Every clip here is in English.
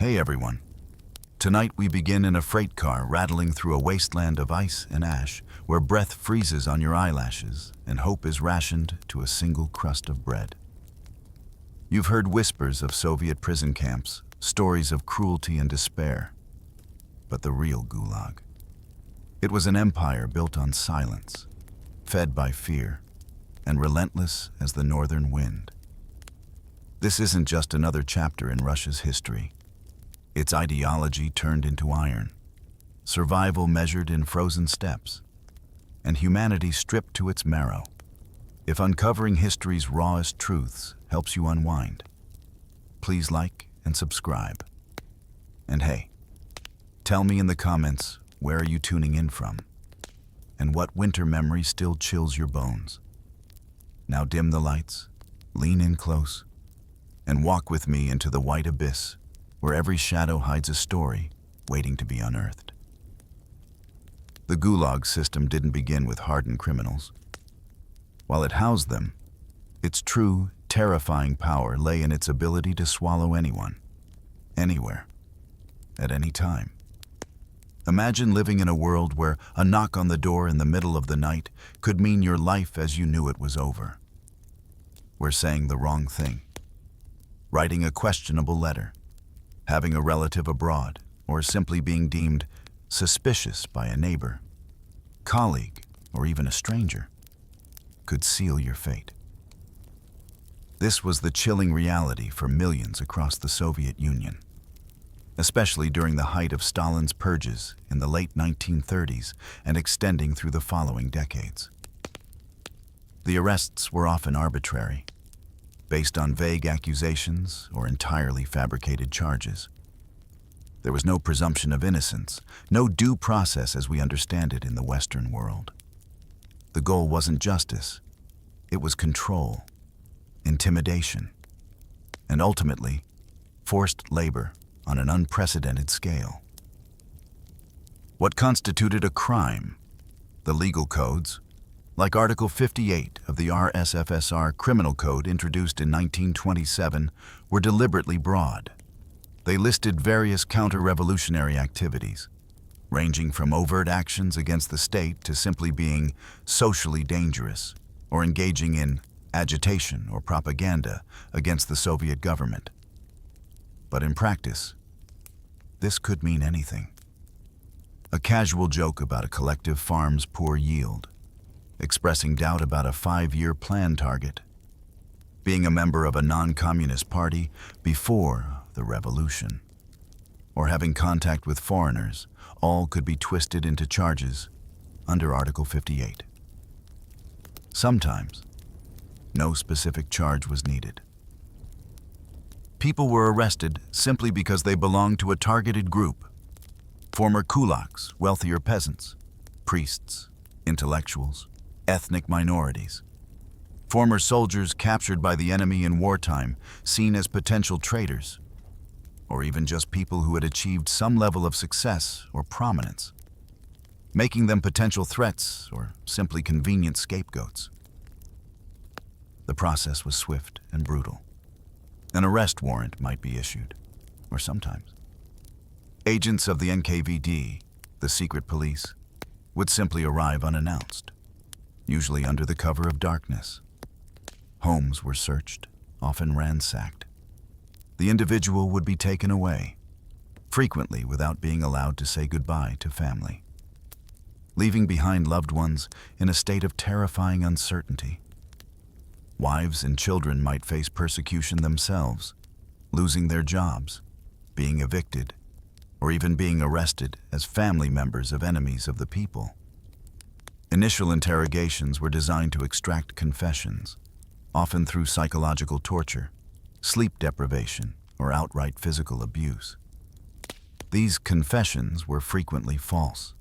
Hey everyone. Tonight we begin in a freight car rattling through a wasteland of ice and ash where breath freezes on your eyelashes and hope is rationed to a single crust of bread. You've heard whispers of Soviet prison camps, stories of cruelty and despair. But the real Gulag. It was an empire built on silence, fed by fear, and relentless as the northern wind. This isn't just another chapter in Russia's history. Its ideology turned into iron, survival measured in frozen steppes, and humanity stripped to its marrow. If uncovering history's rawest truths helps you unwind, please like and subscribe. And hey, tell me in the comments, where are you tuning in from? And what winter memory still chills your bones? Now dim the lights, lean in close, and walk with me into the white abyss where every shadow hides a story waiting to be unearthed. The Gulag system didn't begin with hardened criminals. While it housed them, its true, terrifying power lay in its ability to swallow anyone, anywhere, at any time. Imagine living in a world where a knock on the door in the middle of the night could mean your life as you knew it was over. Where saying the wrong thing, writing a questionable letter, having a relative abroad, or simply being deemed suspicious by a neighbor, colleague, or even a stranger, could seal your fate. This was the chilling reality for millions across the Soviet Union, especially during the height of Stalin's purges in the late 1930s and extending through the following decades. The arrests were often arbitrary, based on vague accusations or entirely fabricated charges. There was no presumption of innocence, no due process as we understand it in the Western world. The goal wasn't justice, it was control, intimidation, and ultimately, forced labor on an unprecedented scale. What constituted a crime? The legal codes, like Article 58 of the RSFSR Criminal Code introduced in 1927, were deliberately broad. They listed various counter-revolutionary activities, ranging from overt actions against the state to simply being socially dangerous or engaging in agitation or propaganda against the Soviet government. But in practice, this could mean anything. A casual joke about a collective farm's poor yield, expressing doubt about a 5-year plan target, being a member of a non-communist party before the revolution, or having contact with foreigners, all could be twisted into charges under Article 58. Sometimes, no specific charge was needed. People were arrested simply because they belonged to a targeted group: former kulaks, wealthier peasants, priests, intellectuals, ethnic minorities, former soldiers captured by the enemy in wartime, seen as potential traitors, or even just people who had achieved some level of success or prominence, making them potential threats or simply convenient scapegoats. The process was swift and brutal. An arrest warrant might be issued, or sometimes agents of the NKVD, the secret police, would simply arrive unannounced, usually under the cover of darkness. Homes were searched, often ransacked. The individual would be taken away, frequently without being allowed to say goodbye to family, leaving behind loved ones in a state of terrifying uncertainty. Wives and children might face persecution themselves, losing their jobs, being evicted, or even being arrested as family members of enemies of the people. Initial interrogations were designed to extract confessions, often through psychological torture, sleep deprivation, or outright physical abuse. These confessions were frequently false,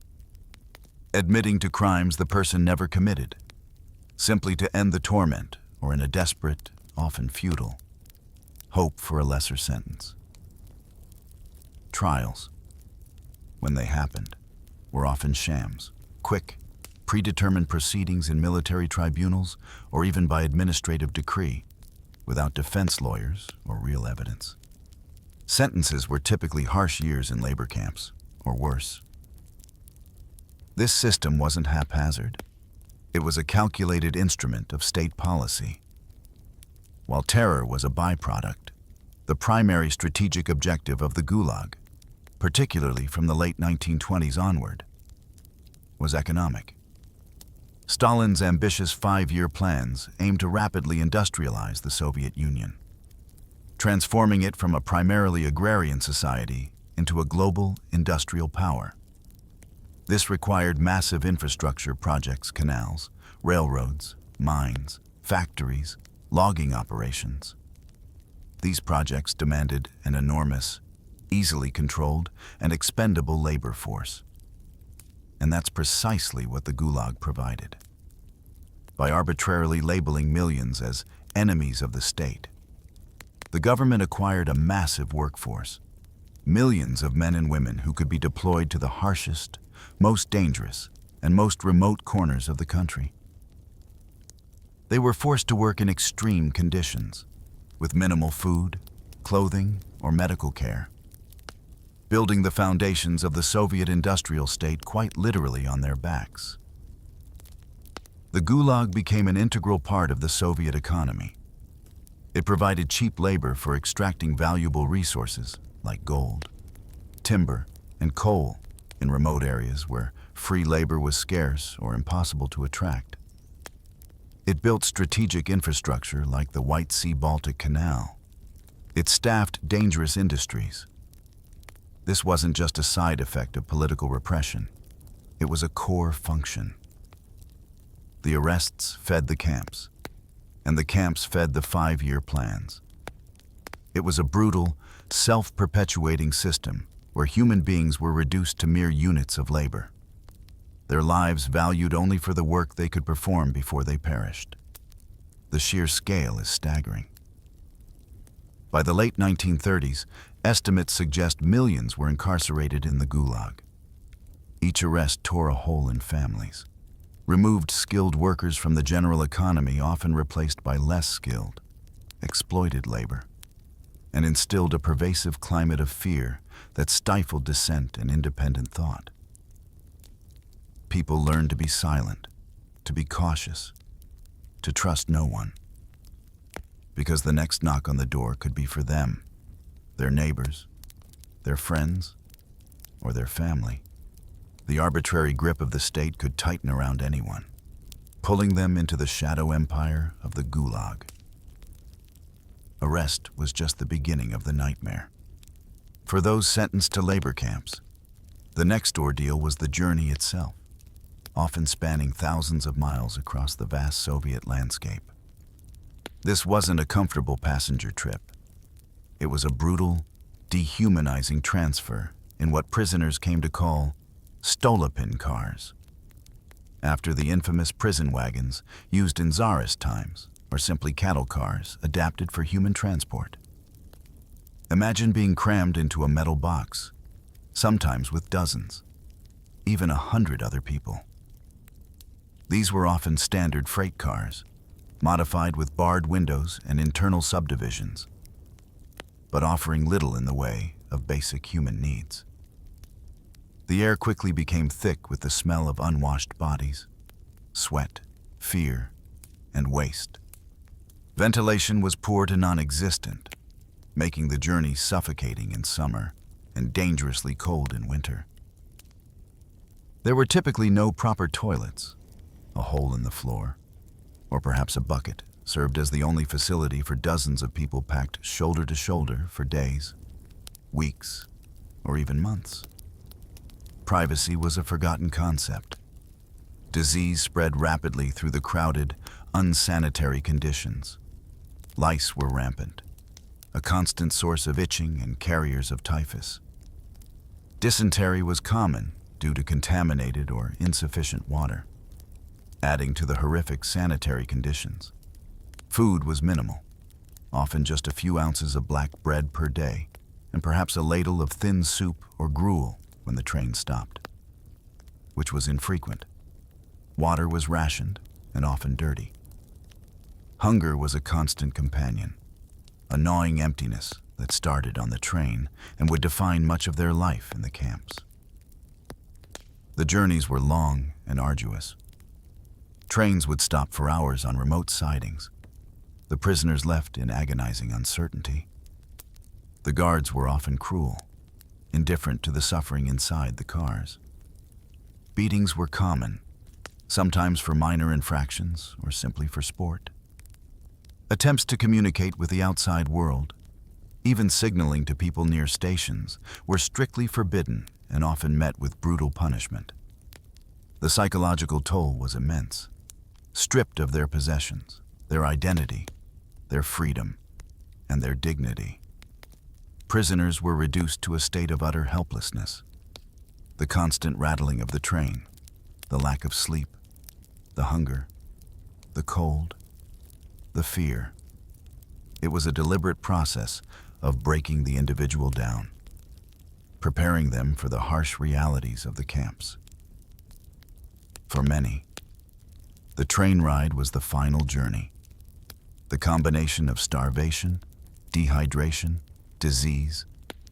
admitting to crimes the person never committed, simply to end the torment or in a desperate, often futile, hope for a lesser sentence. Trials, when they happened, were often shams, quick, predetermined proceedings in military tribunals or even by administrative decree, without defense lawyers or real evidence. Sentences were typically harsh years in labor camps, or worse. This system wasn't haphazard. It was a calculated instrument of state policy. While terror was a byproduct, the primary strategic objective of the Gulag, particularly from the late 1920s onward, was economic. Stalin's ambitious 5-year plans aimed to rapidly industrialize the Soviet Union, transforming it from a primarily agrarian society into a global industrial power. This required massive infrastructure projects, canals, railroads, mines, factories, logging operations. These projects demanded an enormous, easily controlled, and expendable labor force. And that's precisely what the Gulag provided. By arbitrarily labeling millions as enemies of the state, the government acquired a massive workforce, millions of men and women who could be deployed to the harshest, most dangerous, and most remote corners of the country. They were forced to work in extreme conditions, with minimal food, clothing, or medical care, building the foundations of the Soviet industrial state quite literally on their backs. The Gulag became an integral part of the Soviet economy. It provided cheap labor for extracting valuable resources like gold, timber, and coal in remote areas where free labor was scarce or impossible to attract. It built strategic infrastructure like the White Sea-Baltic Canal. It staffed dangerous industries. This wasn't just a side effect of political repression. It was a core function. The arrests fed the camps, and the camps fed the 5-year plans. It was a brutal, self-perpetuating system where human beings were reduced to mere units of labor, their lives valued only for the work they could perform before they perished. The sheer scale is staggering. By the late 1930s, estimates suggest millions were incarcerated in the Gulag. Each arrest tore a hole in families, removed skilled workers from the general economy, often replaced by less skilled, exploited labor, and instilled a pervasive climate of fear that stifled dissent and independent thought. People learned to be silent, to be cautious, to trust no one, because the next knock on the door could be for them, their neighbors, their friends, or their family. The arbitrary grip of the state could tighten around anyone, pulling them into the shadow empire of the Gulag. Arrest was just the beginning of the nightmare. For those sentenced to labor camps, the next ordeal was the journey itself, often spanning thousands of miles across the vast Soviet landscape. This wasn't a comfortable passenger trip. It was a brutal, dehumanizing transfer in what prisoners came to call stolopin cars, after the infamous prison wagons used in Tsarist times, or simply cattle cars adapted for human transport. Imagine being crammed into a metal box, sometimes with dozens, even 100 other people. These were often standard freight cars, modified with barred windows and internal subdivisions, but offering little in the way of basic human needs. The air quickly became thick with the smell of unwashed bodies, sweat, fear, and waste. Ventilation was poor to non-existent, making the journey suffocating in summer and dangerously cold in winter. There were typically no proper toilets. A hole in the floor, or perhaps a bucket, served as the only facility for dozens of people packed shoulder to shoulder for days, weeks, or even months. Privacy was a forgotten concept. Disease spread rapidly through the crowded, unsanitary conditions. Lice were rampant, a constant source of itching and carriers of typhus. Dysentery was common due to contaminated or insufficient water, adding to the horrific sanitary conditions. Food was minimal, often just a few ounces of black bread per day, and perhaps a ladle of thin soup or gruel when the train stopped, which was infrequent. Water was rationed and often dirty. Hunger was a constant companion, a gnawing emptiness that started on the train and would define much of their life in the camps. The journeys were long and arduous. Trains would stop for hours on remote sidings, the prisoners left in agonizing uncertainty. The guards were often cruel, indifferent to the suffering inside the cars. Beatings were common, sometimes for minor infractions or simply for sport. Attempts to communicate with the outside world, even signaling to people near stations, were strictly forbidden and often met with brutal punishment. The psychological toll was immense. Stripped of their possessions, their identity, their freedom, and their dignity, prisoners were reduced to a state of utter helplessness. The constant rattling of the train, the lack of sleep, the hunger, the cold, the fear. It was a deliberate process of breaking the individual down, preparing them for the harsh realities of the camps. For many, the train ride was the final journey. The combination of starvation, dehydration, disease,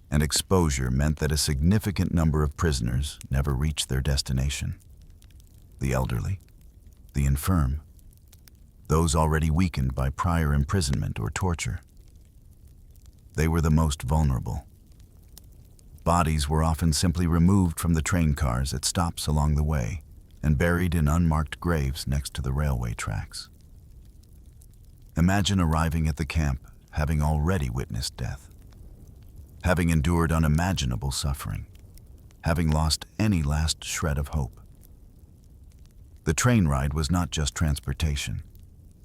and exposure meant that a significant number of prisoners never reached their destination. The elderly, the infirm, those already weakened by prior imprisonment or torture. They were the most vulnerable. Bodies were often simply removed from the train cars at stops along the way and buried in unmarked graves next to the railway tracks. Imagine arriving at the camp having already witnessed death, having endured unimaginable suffering, having lost any last shred of hope. The train ride was not just transportation.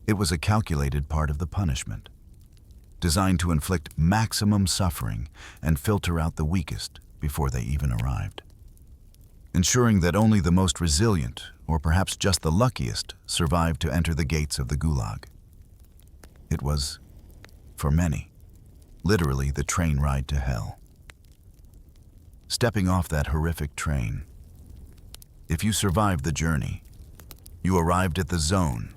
It was a calculated part of the punishment, designed to inflict maximum suffering and filter out the weakest before they even arrived, ensuring that only the most resilient, or perhaps just the luckiest, survived to enter the gates of the Gulag. It was, for many, literally the train ride to hell. Stepping off that horrific train, if you survived the journey, you arrived at the zone,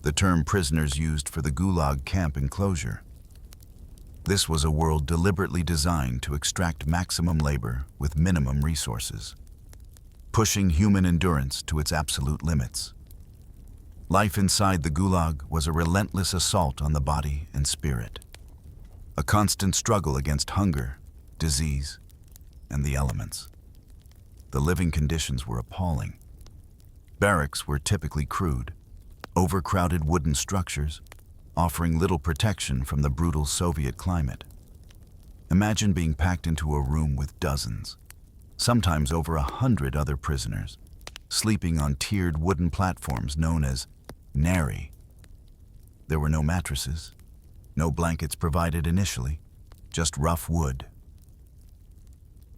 the term prisoners used for the Gulag camp enclosure. This was a world deliberately designed to extract maximum labor with minimum resources, pushing human endurance to its absolute limits. Life inside the Gulag was a relentless assault on the body and spirit, a constant struggle against hunger, disease, and the elements. The living conditions were appalling. Barracks were typically crude, overcrowded wooden structures, offering little protection from the brutal Soviet climate. Imagine being packed into a room with dozens, sometimes over 100 other prisoners, sleeping on tiered wooden platforms known as nari. There were no mattresses, no blankets provided initially, just rough wood.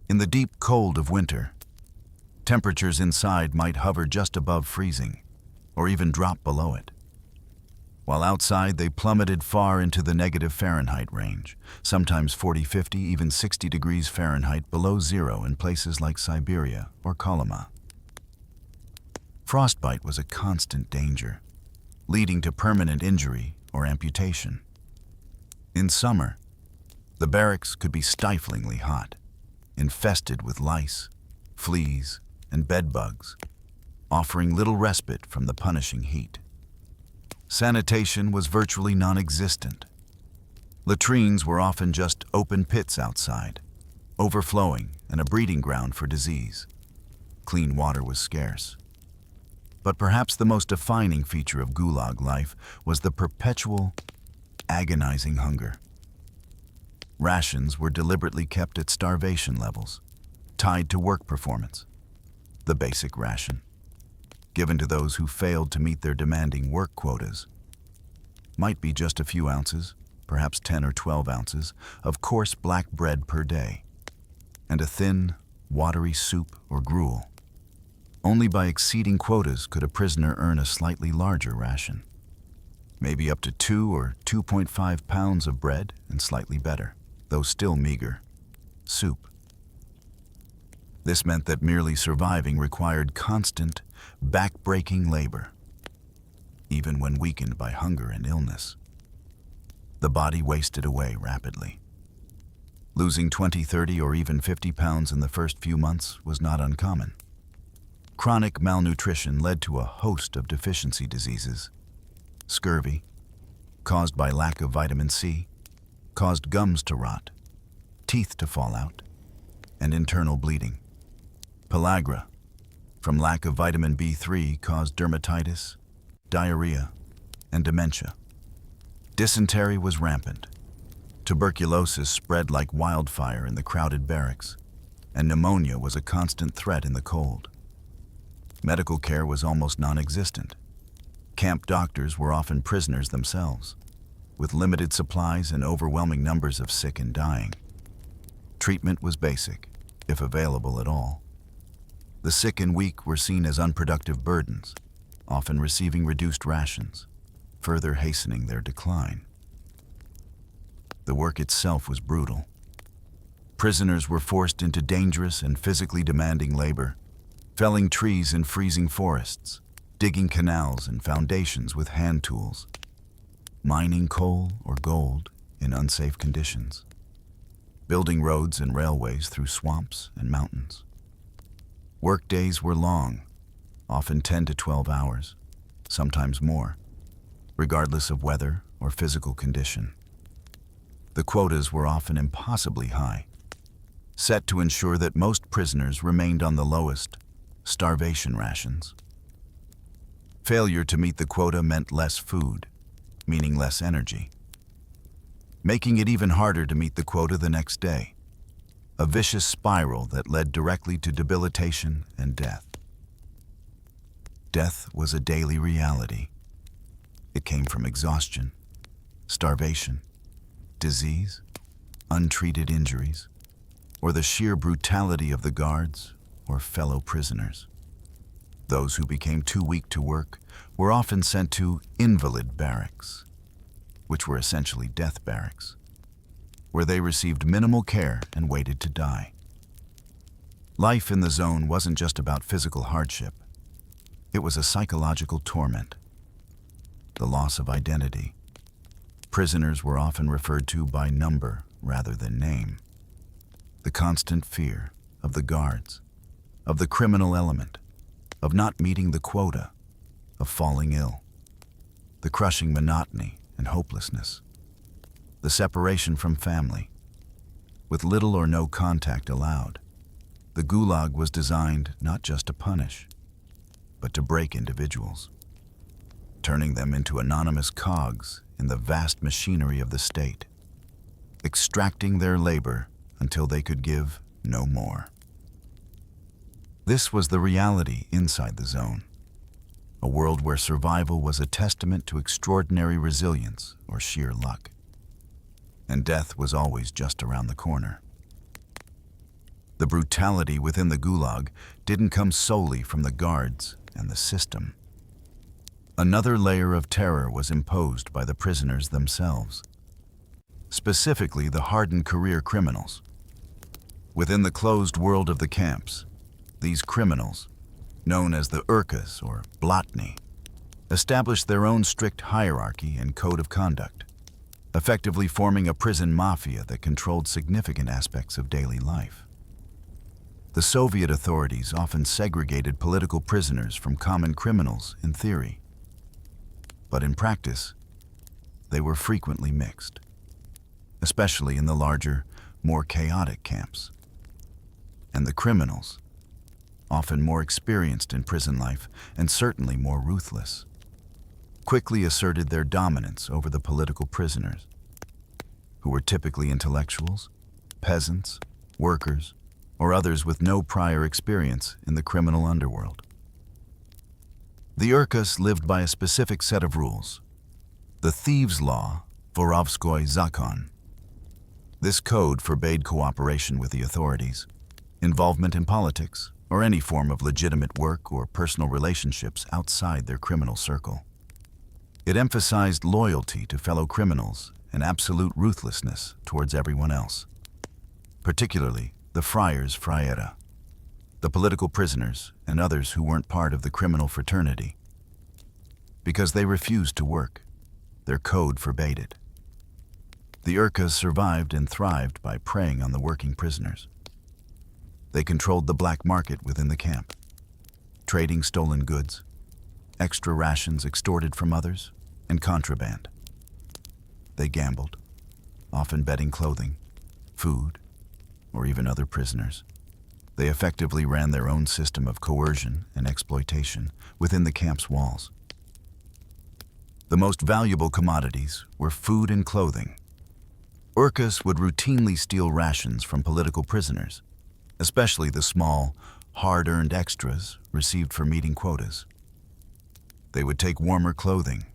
In the deep cold of winter, temperatures inside might hover just above freezing, or even drop below it. While outside, they plummeted far into the negative Fahrenheit range, sometimes 40, 50, even 60 degrees Fahrenheit below zero in places like Siberia or Kolyma. Frostbite was a constant danger, leading to permanent injury or amputation. In summer, the barracks could be stiflingly hot, infested with lice, fleas, and bed bugs, offering little respite from the punishing heat. Sanitation was virtually non-existent. Latrines were often just open pits outside, overflowing and a breeding ground for disease. Clean water was scarce. But perhaps the most defining feature of Gulag life was the perpetual, agonizing hunger. Rations were deliberately kept at starvation levels, tied to work performance. The basic ration, given to those who failed to meet their demanding work quotas, might be just a few ounces, perhaps 10 or 12 ounces, of coarse black bread per day, and a thin, watery soup or gruel. Only by exceeding quotas could a prisoner earn a slightly larger ration, maybe up to 2 or 2.5 pounds of bread and slightly better, though still meager, soup. This meant that merely surviving required constant, back-breaking labor, even when weakened by hunger and illness. The body wasted away rapidly. Losing 20, 30, or even 50 pounds in the first few months was not uncommon. Chronic malnutrition led to a host of deficiency diseases. Scurvy, caused by lack of vitamin C, caused gums to rot, teeth to fall out, and internal bleeding. Pellagra, from lack of vitamin B3, caused dermatitis, diarrhea, and dementia. Dysentery was rampant. Tuberculosis spread like wildfire in the crowded barracks, and pneumonia was a constant threat in the cold. Medical care was almost non-existent. Camp doctors were often prisoners themselves, with limited supplies and overwhelming numbers of sick and dying. Treatment was basic, if available at all. The sick and weak were seen as unproductive burdens, often receiving reduced rations, further hastening their decline. The work itself was brutal. Prisoners were forced into dangerous and physically demanding labor, felling trees in freezing forests, digging canals and foundations with hand tools, mining coal or gold in unsafe conditions, building roads and railways through swamps and mountains. Work days were long, often 10 to 12 hours, sometimes more, regardless of weather or physical condition. The quotas were often impossibly high, set to ensure that most prisoners remained on the lowest, starvation rations. Failure to meet the quota meant less food, meaning less energy, making it even harder to meet the quota the next day, a vicious spiral that led directly to debilitation and death. Death was a daily reality. It came from exhaustion, starvation, disease, untreated injuries, or the sheer brutality of the guards or fellow prisoners. Those who became too weak to work were often sent to invalid barracks, which were essentially death barracks, where they received minimal care and waited to die. Life in the zone wasn't just about physical hardship. It was a psychological torment. The loss of identity. Prisoners were often referred to by number rather than name. The constant fear of the guards, of the criminal element, of not meeting the quota, of falling ill. The crushing monotony and hopelessness. The separation from family. With little or no contact allowed, the Gulag was designed not just to punish, but to break individuals, turning them into anonymous cogs in the vast machinery of the state, extracting their labor until they could give no more. This was the reality inside the zone, a world where survival was a testament to extraordinary resilience or sheer luck, and death was always just around the corner. The brutality within the Gulag didn't come solely from the guards and the system. Another layer of terror was imposed by the prisoners themselves, specifically the hardened career criminals. Within the closed world of the camps, these criminals, known as the urkas or blotny, established their own strict hierarchy and code of conduct, effectively forming a prison mafia that controlled significant aspects of daily life. The Soviet authorities often segregated political prisoners from common criminals in theory, but in practice, they were frequently mixed, especially in the larger, more chaotic camps. And the criminals, often more experienced in prison life and certainly more ruthless, quickly asserted their dominance over the political prisoners, who were typically intellectuals, peasants, workers, or others with no prior experience in the criminal underworld. The urkas lived by a specific set of rules, the thieves' law, Vorovskoy Zakon. This code forbade cooperation with the authorities, involvement in politics, or any form of legitimate work or personal relationships outside their criminal circle. It emphasized loyalty to fellow criminals and absolute ruthlessness towards everyone else, particularly the friars friera, the political prisoners and others who weren't part of the criminal fraternity. Because they refused to work, their code forbade it. The Urkas survived and thrived by preying on the working prisoners. They controlled the black market within the camp, trading stolen goods, extra rations extorted from others, and contraband. They gambled, often betting clothing, food, or even other prisoners. They effectively ran their own system of coercion and exploitation within the camp's walls. The most valuable commodities were food and clothing. Urkas would routinely steal rations from political prisoners, especially the small, hard-earned extras received for meeting quotas. They would take warmer clothing,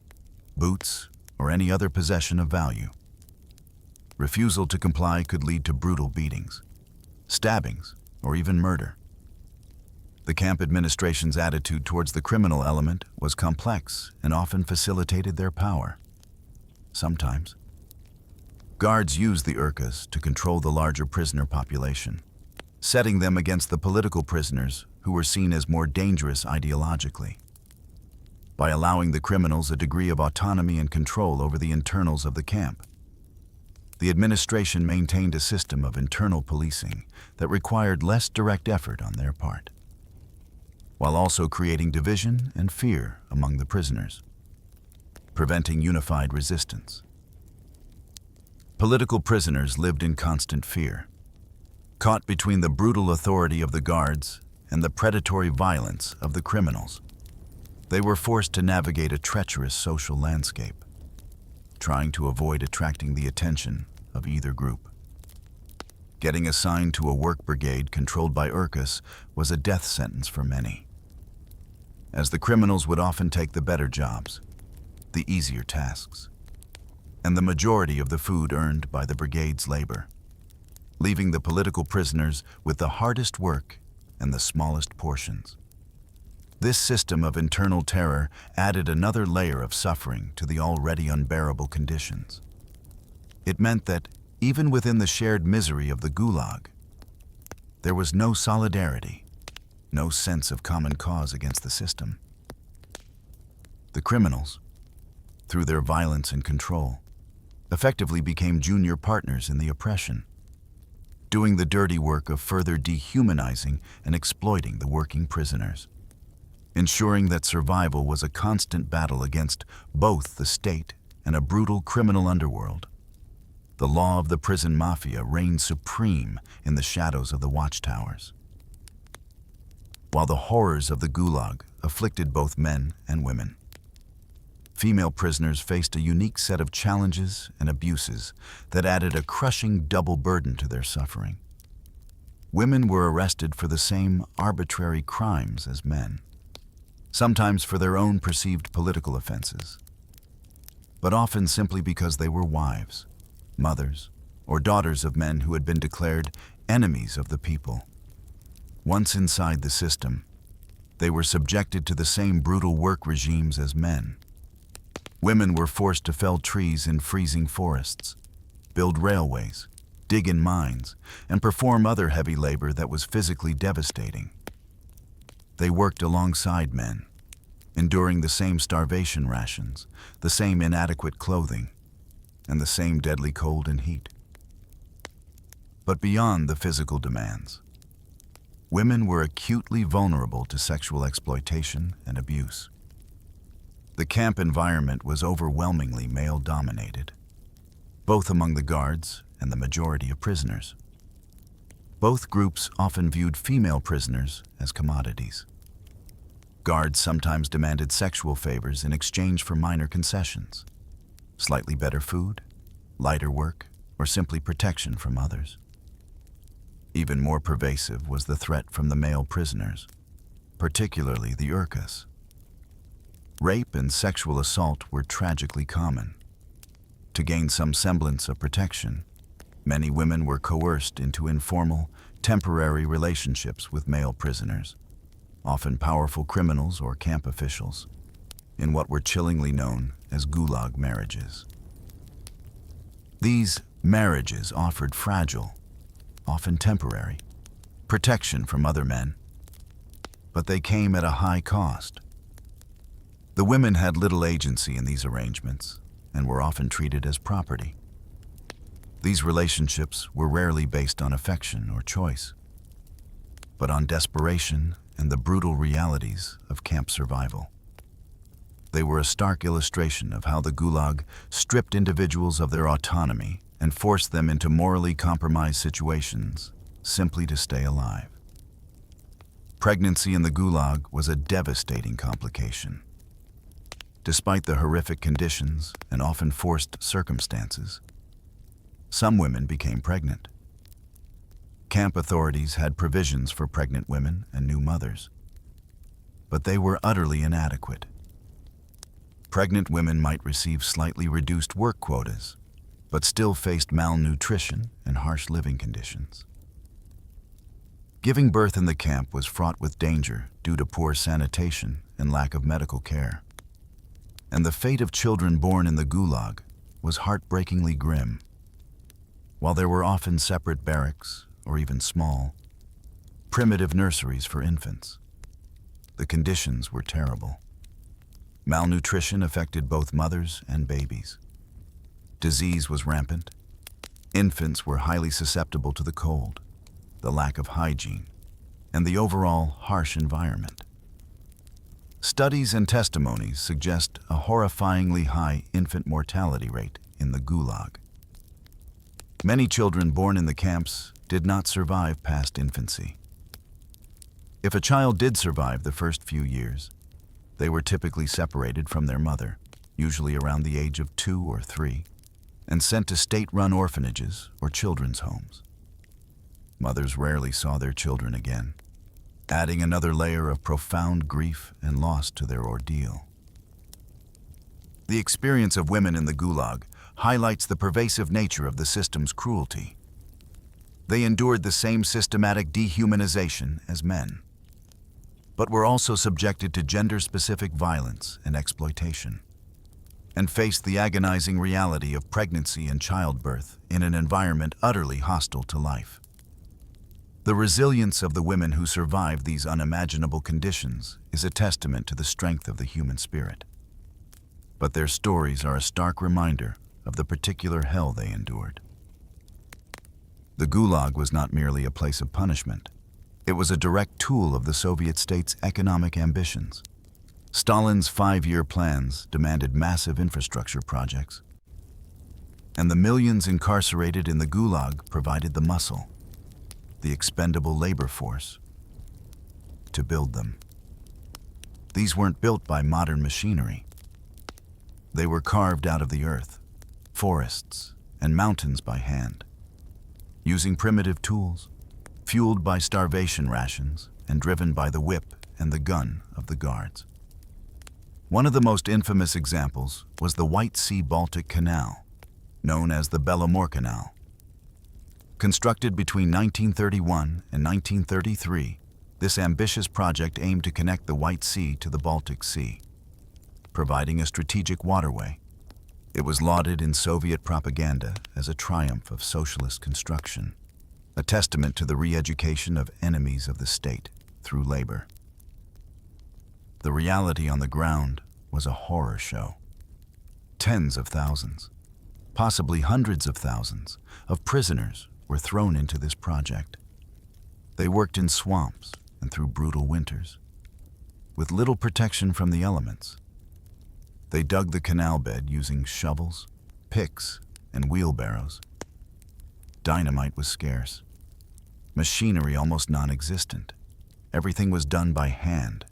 boots, or any other possession of value. Refusal to comply could lead to brutal beatings, stabbings, or even murder. The camp administration's attitude towards the criminal element was complex and often facilitated their power. Sometimes, guards used the Urkas to control the larger prisoner population, setting them against the political prisoners who were seen as more dangerous ideologically. By allowing the criminals a degree of autonomy and control over the internals of the camp, the administration maintained a system of internal policing that required less direct effort on their part, while also creating division and fear among the prisoners, preventing unified resistance. Political prisoners lived in constant fear, caught between the brutal authority of the guards and the predatory violence of the criminals. They were forced to navigate a treacherous social landscape, trying to avoid attracting the attention of either group. Getting assigned to a work brigade controlled by Urkas was a death sentence for many, as the criminals would often take the better jobs, the easier tasks, and the majority of the food earned by the brigade's labor, leaving the political prisoners with the hardest work and the smallest portions. This system of internal terror added another layer of suffering to the already unbearable conditions. It meant that, even within the shared misery of the Gulag, there was no solidarity, no sense of common cause against the system. The criminals, through their violence and control, effectively became junior partners in the oppression, doing the dirty work of further dehumanizing and exploiting the working prisoners, ensuring that survival was a constant battle against both the state and a brutal criminal underworld. The law of the prison mafia reigned supreme in the shadows of the watchtowers, while the horrors of the Gulag afflicted both men and women. Female prisoners faced a unique set of challenges and abuses that added a crushing double burden to their suffering. Women were arrested for the same arbitrary crimes as men, sometimes for their own perceived political offenses, but often simply because they were wives, mothers, or daughters of men who had been declared enemies of the people. Once inside the system, they were subjected to the same brutal work regimes as men. Women were forced to fell trees in freezing forests, build railways, dig in mines, and perform other heavy labor that was physically devastating. They worked alongside men, enduring the same starvation rations, the same inadequate clothing, and the same deadly cold and heat. But beyond the physical demands, women were acutely vulnerable to sexual exploitation and abuse. The camp environment was overwhelmingly male-dominated, both among the guards and the majority of prisoners. Both groups often viewed female prisoners as commodities. Guards sometimes demanded sexual favors in exchange for minor concessions, slightly better food, lighter work, or simply protection from others. Even more pervasive was the threat from the male prisoners, particularly the Urkas. Rape and sexual assault were tragically common. To gain some semblance of protection, many women were coerced into informal, temporary relationships with male prisoners, often powerful criminals or camp officials, in what were chillingly known as Gulag marriages. These marriages offered fragile, often temporary, protection from other men, but they came at a high cost. The women had little agency in these arrangements and were often treated as property. These relationships were rarely based on affection or choice, but on desperation and the brutal realities of camp survival. They were a stark illustration of how the Gulag stripped individuals of their autonomy and forced them into morally compromised situations simply to stay alive. Pregnancy in the Gulag was a devastating complication. Despite the horrific conditions and often forced circumstances, some women became pregnant. Camp authorities had provisions for pregnant women and new mothers, but they were utterly inadequate. Pregnant women might receive slightly reduced work quotas, but still faced malnutrition and harsh living conditions. Giving birth in the camp was fraught with danger due to poor sanitation and lack of medical care. And the fate of children born in the Gulag was heartbreakingly grim. While there were often separate barracks, or even small, primitive nurseries for infants, the conditions were terrible. Malnutrition affected both mothers and babies. Disease was rampant. Infants were highly susceptible to the cold, the lack of hygiene, and the overall harsh environment. Studies and testimonies suggest a horrifyingly high infant mortality rate in the Gulag. Many children born in the camps did not survive past infancy. If a child did survive the first few years, they were typically separated from their mother, usually around the age of 2 or 3, and sent to state-run orphanages or children's homes. Mothers rarely saw their children again, adding another layer of profound grief and loss to their ordeal. The experience of women in the Gulag highlights the pervasive nature of the system's cruelty. They endured the same systematic dehumanization as men, but were also subjected to gender-specific violence and exploitation, and faced the agonizing reality of pregnancy and childbirth in an environment utterly hostile to life. The resilience of the women who survived these unimaginable conditions is a testament to the strength of the human spirit. But their stories are a stark reminder of the particular hell they endured. The Gulag was not merely a place of punishment. It was a direct tool of the Soviet state's economic ambitions. Stalin's 5-year plans demanded massive infrastructure projects, and the millions incarcerated in the Gulag provided the muscle, the expendable labor force, to build them. These weren't built by modern machinery. They were carved out of the earth, forests, and mountains by hand, using primitive tools, fueled by starvation rations and driven by the whip and the gun of the guards. One of the most infamous examples was the White Sea-Baltic Canal, known as the Bellomore Canal. Constructed between 1931 and 1933, this ambitious project aimed to connect the White Sea to the Baltic Sea, providing a strategic waterway. It was lauded in Soviet propaganda as a triumph of socialist construction, a testament to the re-education of enemies of the state through labor. The reality on the ground was a horror show. Tens of thousands, possibly hundreds of thousands, of prisoners were thrown into this project. They worked in swamps and through brutal winters, with little protection from the elements. They dug the canal bed using shovels, picks, and wheelbarrows. Dynamite was scarce. Machinery almost non-existent. Everything was done by hand.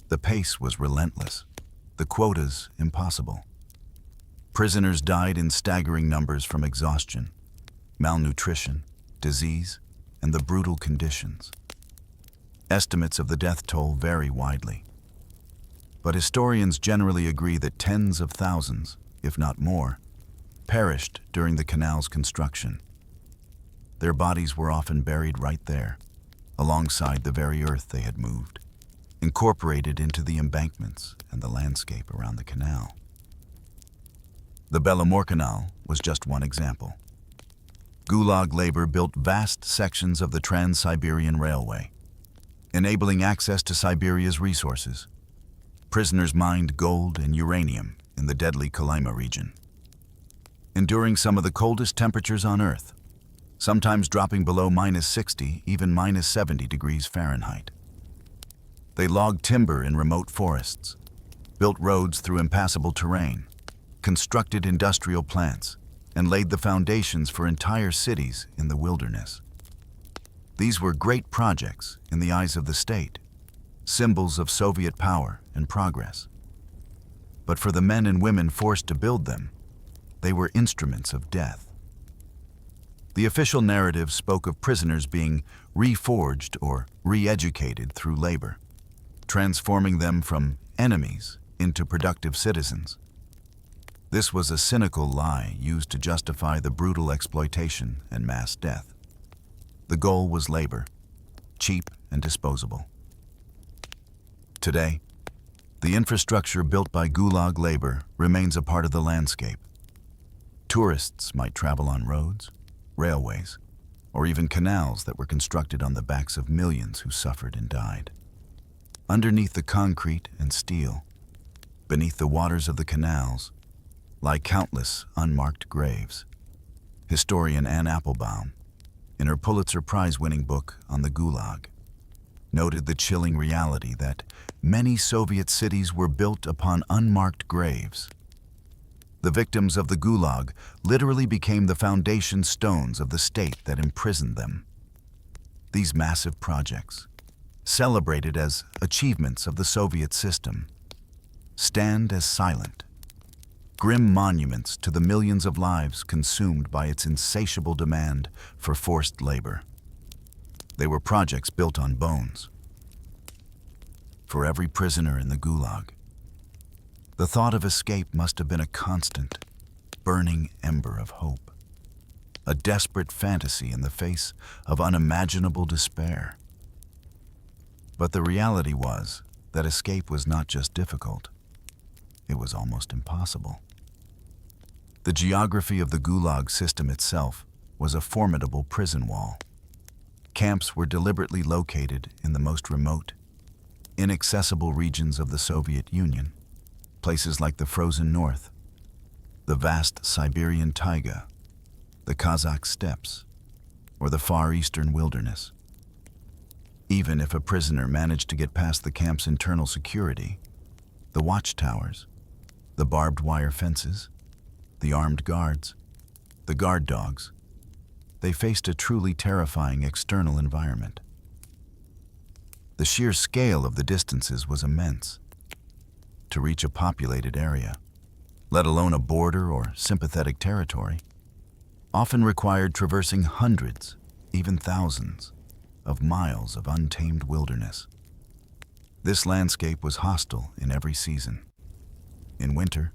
The pace was relentless. The quotas impossible. Prisoners died in staggering numbers from exhaustion, malnutrition, disease, and the brutal conditions. Estimates of the death toll vary widely, but historians generally agree that tens of thousands, if not more, perished during the canal's construction. Their bodies were often buried right there, alongside the very earth they had moved, incorporated into the embankments and the landscape around the canal. The Bellomore Canal was just one example. Gulag labor built vast sections of the Trans-Siberian Railway, enabling access to Siberia's resources. Prisoners mined gold and uranium in the deadly Kolyma region. enduring some of the coldest temperatures on Earth, sometimes dropping below -60, even -70 degrees Fahrenheit. They logged timber in remote forests, built roads through impassable terrain, constructed industrial plants, and laid the foundations for entire cities in the wilderness. These were great projects in the eyes of the state, symbols of Soviet power and progress. But for the men and women forced to build them, they were instruments of death. The official narrative spoke of prisoners being reforged or re-educated through labor, transforming them from enemies into productive citizens. This was a cynical lie used to justify the brutal exploitation and mass death. The goal was labor, cheap and disposable. Today, the infrastructure built by Gulag labor remains a part of the landscape. Tourists might travel on roads, railways, or even canals that were constructed on the backs of millions who suffered and died. Underneath the concrete and steel, beneath the waters of the canals, lie countless unmarked graves. Historian Anne Applebaum, in her Pulitzer Prize-winning book on the Gulag, noted the chilling reality that many Soviet cities were built upon unmarked graves. The victims of the Gulag literally became the foundation stones of the state that imprisoned them. These massive projects, celebrated as achievements of the Soviet system, stand as silent, grim monuments to the millions of lives consumed by its insatiable demand for forced labor. They were projects built on bones. For every prisoner in the Gulag, the thought of escape must have been a constant, burning ember of hope, a desperate fantasy in the face of unimaginable despair. But the reality was that escape was not just difficult, it was almost impossible. The geography of the Gulag system itself was a formidable prison wall. Camps were deliberately located in the most remote, inaccessible regions of the Soviet Union, places like the frozen north, the vast Siberian taiga, the Kazakh steppes, or the far eastern wilderness. Even if a prisoner managed to get past the camp's internal security, the watchtowers, the barbed wire fences, the armed guards, the guard dogs, they faced a truly terrifying external environment. The sheer scale of the distances was immense. To reach a populated area, let alone a border or sympathetic territory, often required traversing hundreds, even thousands, of miles of untamed wilderness. This landscape was hostile in every season. In winter,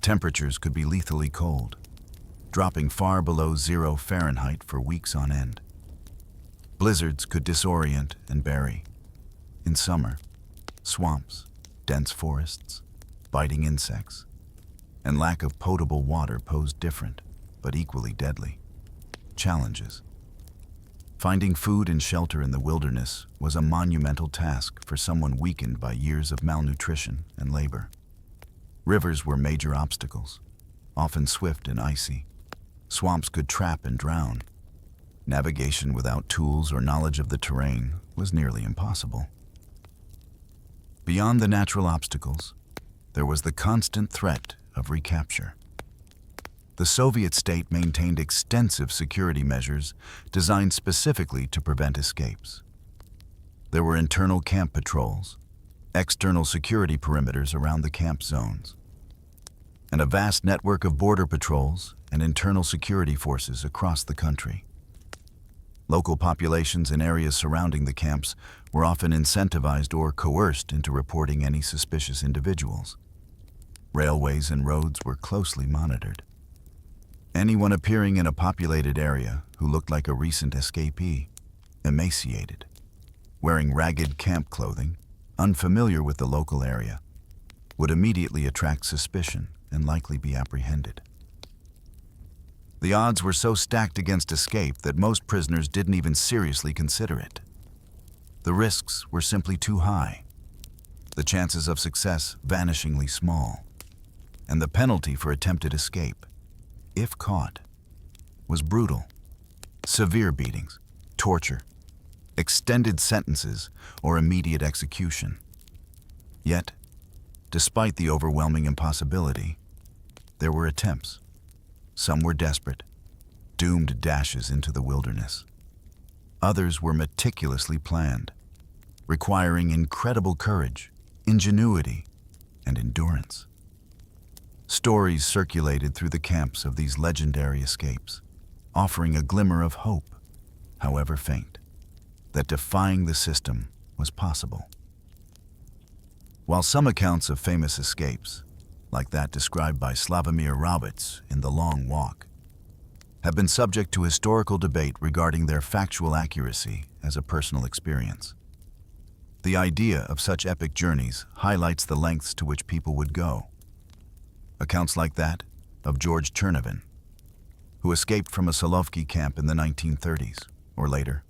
temperatures could be lethally cold, dropping far below 0 Fahrenheit for weeks on end. Blizzards could disorient and bury. In summer, swamps, dense forests, biting insects, and lack of potable water posed different, but equally deadly, challenges. Finding food and shelter in the wilderness was a monumental task for someone weakened by years of malnutrition and labor. Rivers were major obstacles, often swift and icy. Swamps could trap and drown. Navigation without tools or knowledge of the terrain was nearly impossible. Beyond the natural obstacles, there was the constant threat of recapture. The Soviet state maintained extensive security measures designed specifically to prevent escapes. There were internal camp patrols, external security perimeters around the camp zones, and a vast network of border patrols and internal security forces across the country. Local populations in areas surrounding the camps were often incentivized or coerced into reporting any suspicious individuals. Railways and roads were closely monitored. Anyone appearing in a populated area who looked like a recent escapee, emaciated, wearing ragged camp clothing, unfamiliar with the local area, would immediately attract suspicion and likely be apprehended. The odds were so stacked against escape that most prisoners didn't even seriously consider it. The risks were simply too high, the chances of success vanishingly small, and the penalty for attempted escape if caught, was brutal. Severe beatings, torture, extended sentences, or immediate execution. Yet, despite the overwhelming impossibility, there were attempts. Some were desperate, doomed dashes into the wilderness. Others were meticulously planned, requiring incredible courage, ingenuity, and endurance. Stories circulated through the camps of these legendary escapes, offering a glimmer of hope, however faint, that defying the system was possible. While some accounts of famous escapes, like that described by Slavomir Raubitz in The Long Walk, have been subject to historical debate regarding their factual accuracy as a personal experience. The idea of such epic journeys highlights the lengths to which people would go. Accounts like that of George Chernovin, who escaped from a Solovki camp in the 1930s, or later,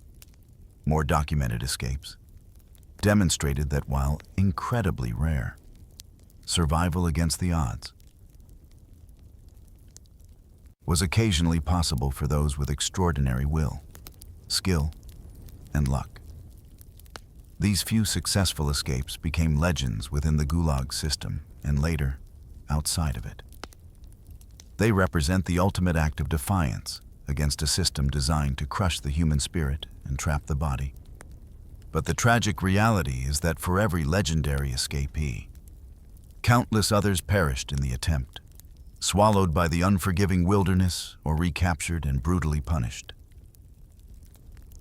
more documented escapes, demonstrated that while incredibly rare, survival against the odds was occasionally possible for those with extraordinary will, skill, and luck. These few successful escapes became legends within the Gulag system and later, outside of it. They represent the ultimate act of defiance against a system designed to crush the human spirit and trap the body. But the tragic reality is that for every legendary escapee, countless others perished in the attempt, swallowed by the unforgiving wilderness or recaptured and brutally punished.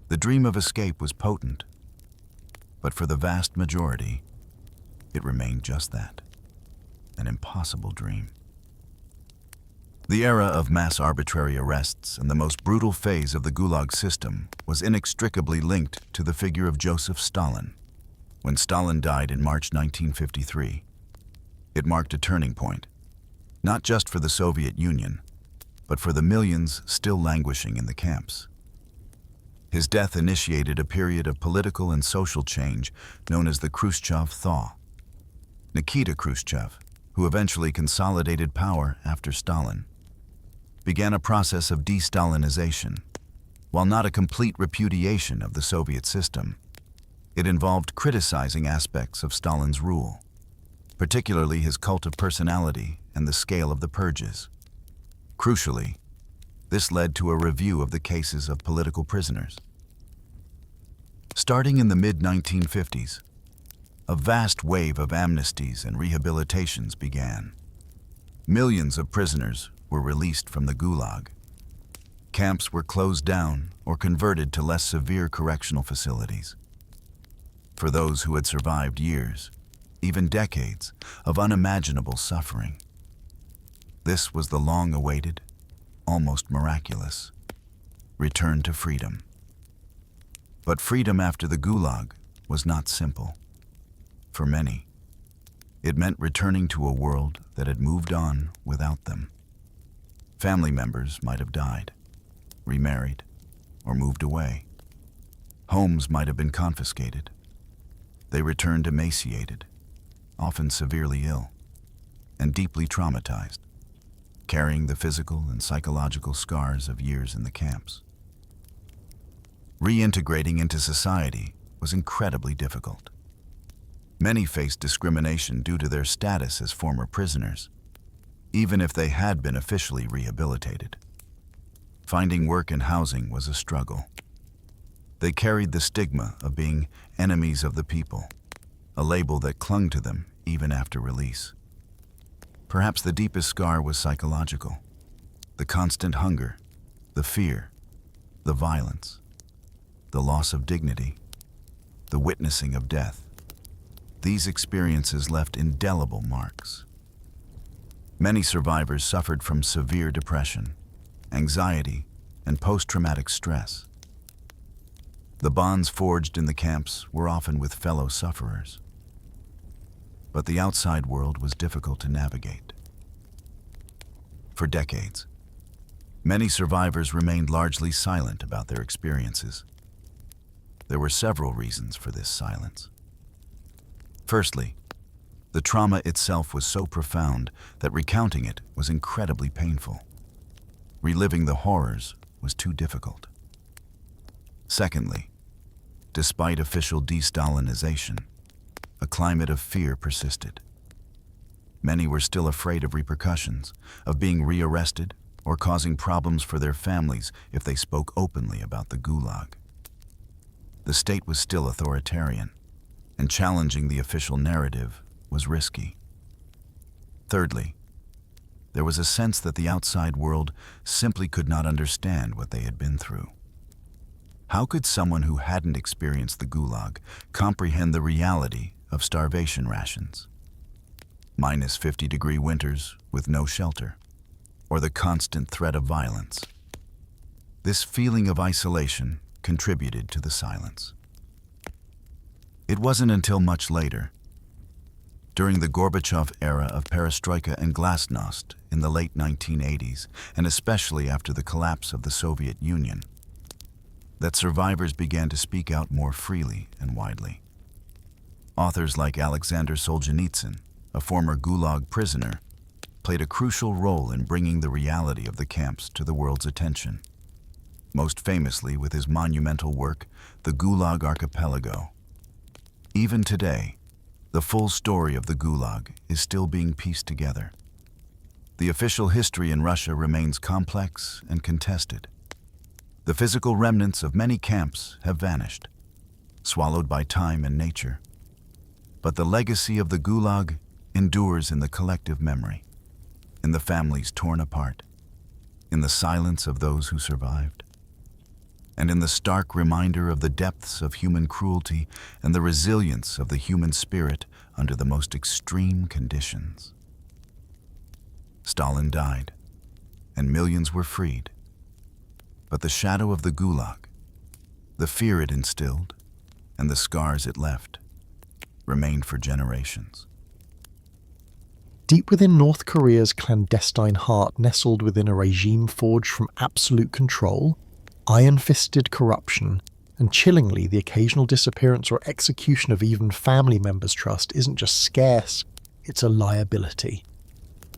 The dream of escape was potent, but for the vast majority, it remained just that, an impossible dream. The era of mass arbitrary arrests and the most brutal phase of the Gulag system was inextricably linked to the figure of Joseph Stalin. When Stalin died in March 1953, it marked a turning point, not just for the Soviet Union, but for the millions still languishing in the camps. His death initiated a period of political and social change known as the Khrushchev Thaw. Nikita Khrushchev, who eventually consolidated power after Stalin, began a process of de-Stalinization. While not a complete repudiation of the Soviet system, it involved criticizing aspects of Stalin's rule, particularly his cult of personality and the scale of the purges. Crucially, this led to a review of the cases of political prisoners. Starting in the mid-1950s, a vast wave of amnesties and rehabilitations began. Millions of prisoners were released from the Gulag. Camps were closed down or converted to less severe correctional facilities. For those who had survived years, even decades, of unimaginable suffering, this was the long-awaited, almost miraculous, return to freedom. But freedom after the Gulag was not simple. For many, it meant returning to a world that had moved on without them. Family members might have died, remarried, or moved away. Homes might have been confiscated. They returned emaciated, often severely ill, and deeply traumatized, carrying the physical and psychological scars of years in the camps. Reintegrating into society was incredibly difficult. Many faced discrimination due to their status as former prisoners, even if they had been officially rehabilitated. Finding work and housing was a struggle. They carried the stigma of being enemies of the people, a label that clung to them even after release. Perhaps the deepest scar was psychological. The constant hunger, the fear, the violence, the loss of dignity, the witnessing of death. These experiences left indelible marks. Many survivors suffered from severe depression, anxiety, and post-traumatic stress. The bonds forged in the camps were often with fellow sufferers. But the outside world was difficult to navigate. For decades, many survivors remained largely silent about their experiences. There were several reasons for this silence. Firstly, the trauma itself was so profound that recounting it was incredibly painful. Reliving the horrors was too difficult. Secondly, despite official de-Stalinization, a climate of fear persisted. Many were still afraid of repercussions, of being rearrested or causing problems for their families if they spoke openly about the Gulag. The state was still authoritarian, and challenging the official narrative was risky. Thirdly, there was a sense that the outside world simply could not understand what they had been through. How could someone who hadn't experienced the Gulag comprehend the reality of starvation rations, minus 50-degree winters with no shelter, or the constant threat of violence? This feeling of isolation contributed to the silence. It wasn't until much later, during the Gorbachev era of perestroika and glasnost in the late 1980s, and especially after the collapse of the Soviet Union, that survivors began to speak out more freely and widely. Authors like Alexander Solzhenitsyn, a former Gulag prisoner, played a crucial role in bringing the reality of the camps to the world's attention, most famously with his monumental work, The Gulag Archipelago. Even today, the full story of the Gulag is still being pieced together. The official history in Russia remains complex and contested. The physical remnants of many camps have vanished, swallowed by time and nature. But the legacy of the Gulag endures in the collective memory, in the families torn apart, in the silence of those who survived, and in the stark reminder of the depths of human cruelty and the resilience of the human spirit under the most extreme conditions. Stalin died, and millions were freed. But the shadow of the Gulag, the fear it instilled, and the scars it left, remained for generations. Deep within North Korea's clandestine heart, nestled within a regime forged from absolute control, iron-fisted corruption, and chillingly the occasional disappearance or execution of even family members' trust isn't just scarce, it's a liability.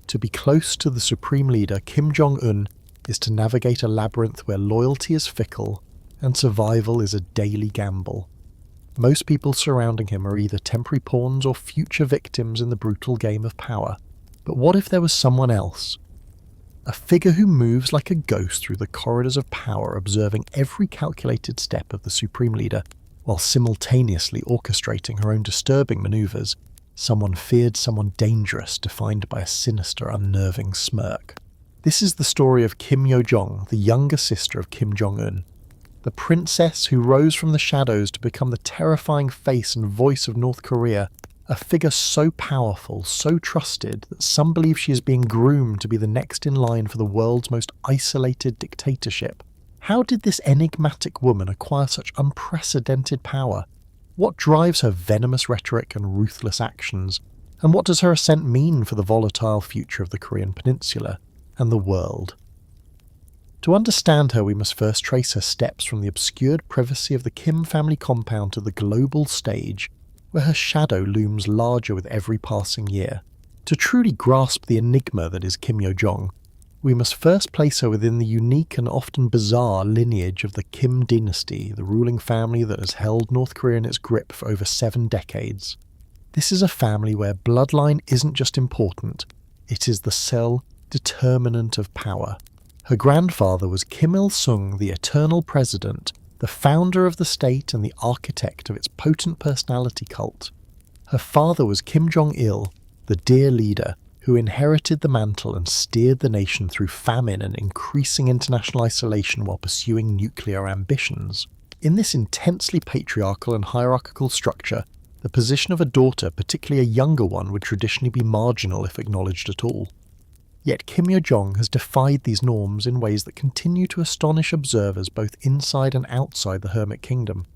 To be close to the supreme leader, Kim Jong-un, is to navigate a labyrinth where loyalty is fickle and survival is a daily gamble. Most people surrounding him are either temporary pawns or future victims in the brutal game of power. But what if there was someone else? A figure who moves like a ghost through the corridors of power, observing every calculated step of the supreme leader, while simultaneously orchestrating her own disturbing maneuvers. Someone feared, someone dangerous, defined by a sinister, unnerving smirk. This is the story of Kim Yo Jong, the younger sister of Kim Jong-un, the princess who rose from the shadows to become the terrifying face and voice of North Korea, a figure so powerful, so trusted, that some believe she is being groomed to be the next in line for the world's most isolated dictatorship. How did this enigmatic woman acquire such unprecedented power? What drives her venomous rhetoric and ruthless actions? And what does her ascent mean for the volatile future of the Korean peninsula and the world? To understand her, we must first trace her steps from the obscured privacy of the Kim family compound to the global stage, where her shadow looms larger with every passing year. To truly grasp the enigma that is Kim Yo Jong, we must first place her within the unique and often bizarre lineage of the Kim dynasty, the ruling family that has held North Korea in its grip for over 7 decades. This is a family where bloodline isn't just important, it is the sole determinant of power. Her grandfather was Kim Il-sung, the eternal president, the founder of the state and the architect of its potent personality cult. Her father was Kim Jong-il, the dear leader, who inherited the mantle and steered the nation through famine and increasing international isolation while pursuing nuclear ambitions. In this intensely patriarchal and hierarchical structure, the position of a daughter, particularly a younger one, would traditionally be marginal if acknowledged at all. Yet Kim Yo Jong has defied these norms in ways that continue to astonish observers both inside and outside the Hermit Kingdom.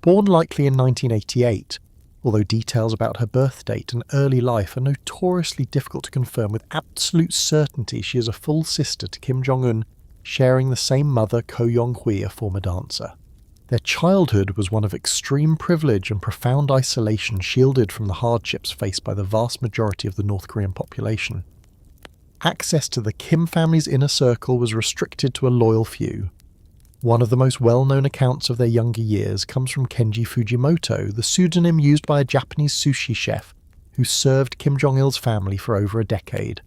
Born likely in 1988, although details about her birth date and early life are notoriously difficult to confirm with absolute certainty, she is a full sister to Kim Jong-un, sharing the same mother, Ko Yong-hui, a former dancer. Their childhood was one of extreme privilege and profound isolation, shielded from the hardships faced by the vast majority of the North Korean population. access to the Kim family's inner circle was restricted to a loyal few. One of the most well-known accounts of their younger years comes from Kenji Fujimoto, the pseudonym used by a Japanese sushi chef who served Kim Jong-il's family for over a decade.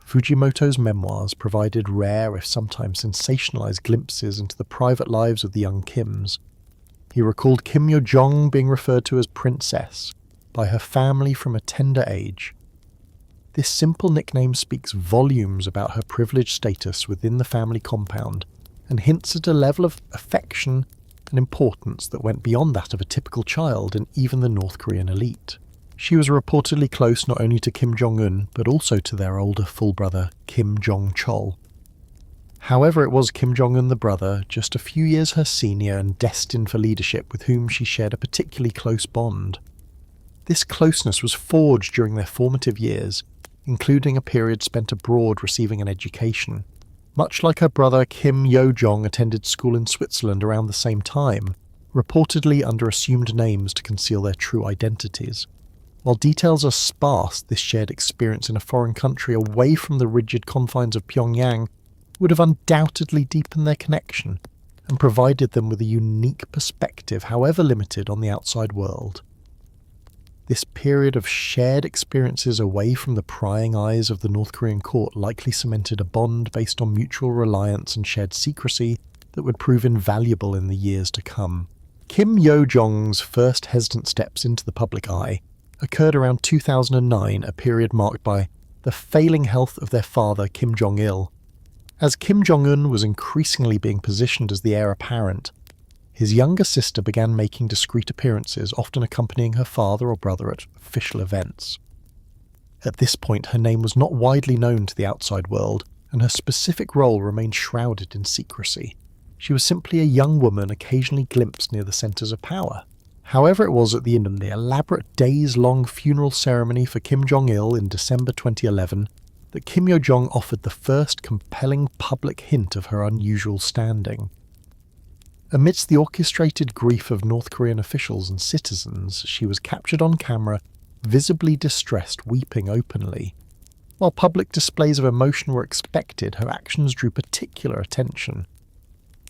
Fujimoto's memoirs provided rare, if sometimes sensationalized, glimpses into the private lives of the young Kims. He recalled Kim Yo Jong being referred to as Princess by her family from a tender age. This simple nickname speaks volumes about her privileged status within the family compound and hints at a level of affection and importance that went beyond that of a typical child and even the North Korean elite. She was reportedly close not only to Kim Jong-un, but also to their older full brother, Kim Jong-chol. However, it was Kim Jong-un the brother, just a few years her senior and destined for leadership, with whom she shared a particularly close bond. This closeness was forged during their formative years, including a period spent abroad receiving an education. Much like her brother, Kim Yo Jong attended school in Switzerland around the same time, reportedly under assumed names to conceal their true identities. While details are sparse, this shared experience in a foreign country away from the rigid confines of Pyongyang would have undoubtedly deepened their connection and provided them with a unique perspective, however limited, on the outside world. This period of shared experiences away from the prying eyes of the North Korean court likely cemented a bond based on mutual reliance and shared secrecy that would prove invaluable in the years to come. Kim Yo Jong's first hesitant steps into the public eye occurred around 2009, a period marked by the failing health of their father, Kim Jong-il. As Kim Jong-un was increasingly being positioned as the heir apparent, his younger sister began making discreet appearances, often accompanying her father or brother at official events. At this point, her name was not widely known to the outside world, and her specific role remained shrouded in secrecy. She was simply a young woman occasionally glimpsed near the centres of power. However, it was at the end of the elaborate days-long funeral ceremony for Kim Jong-il in December 2011 that Kim Yo Jong offered the first compelling public hint of her unusual standing. Amidst the orchestrated grief of North Korean officials and citizens, she was captured on camera, visibly distressed, weeping openly. While public displays of emotion were expected, her actions drew particular attention.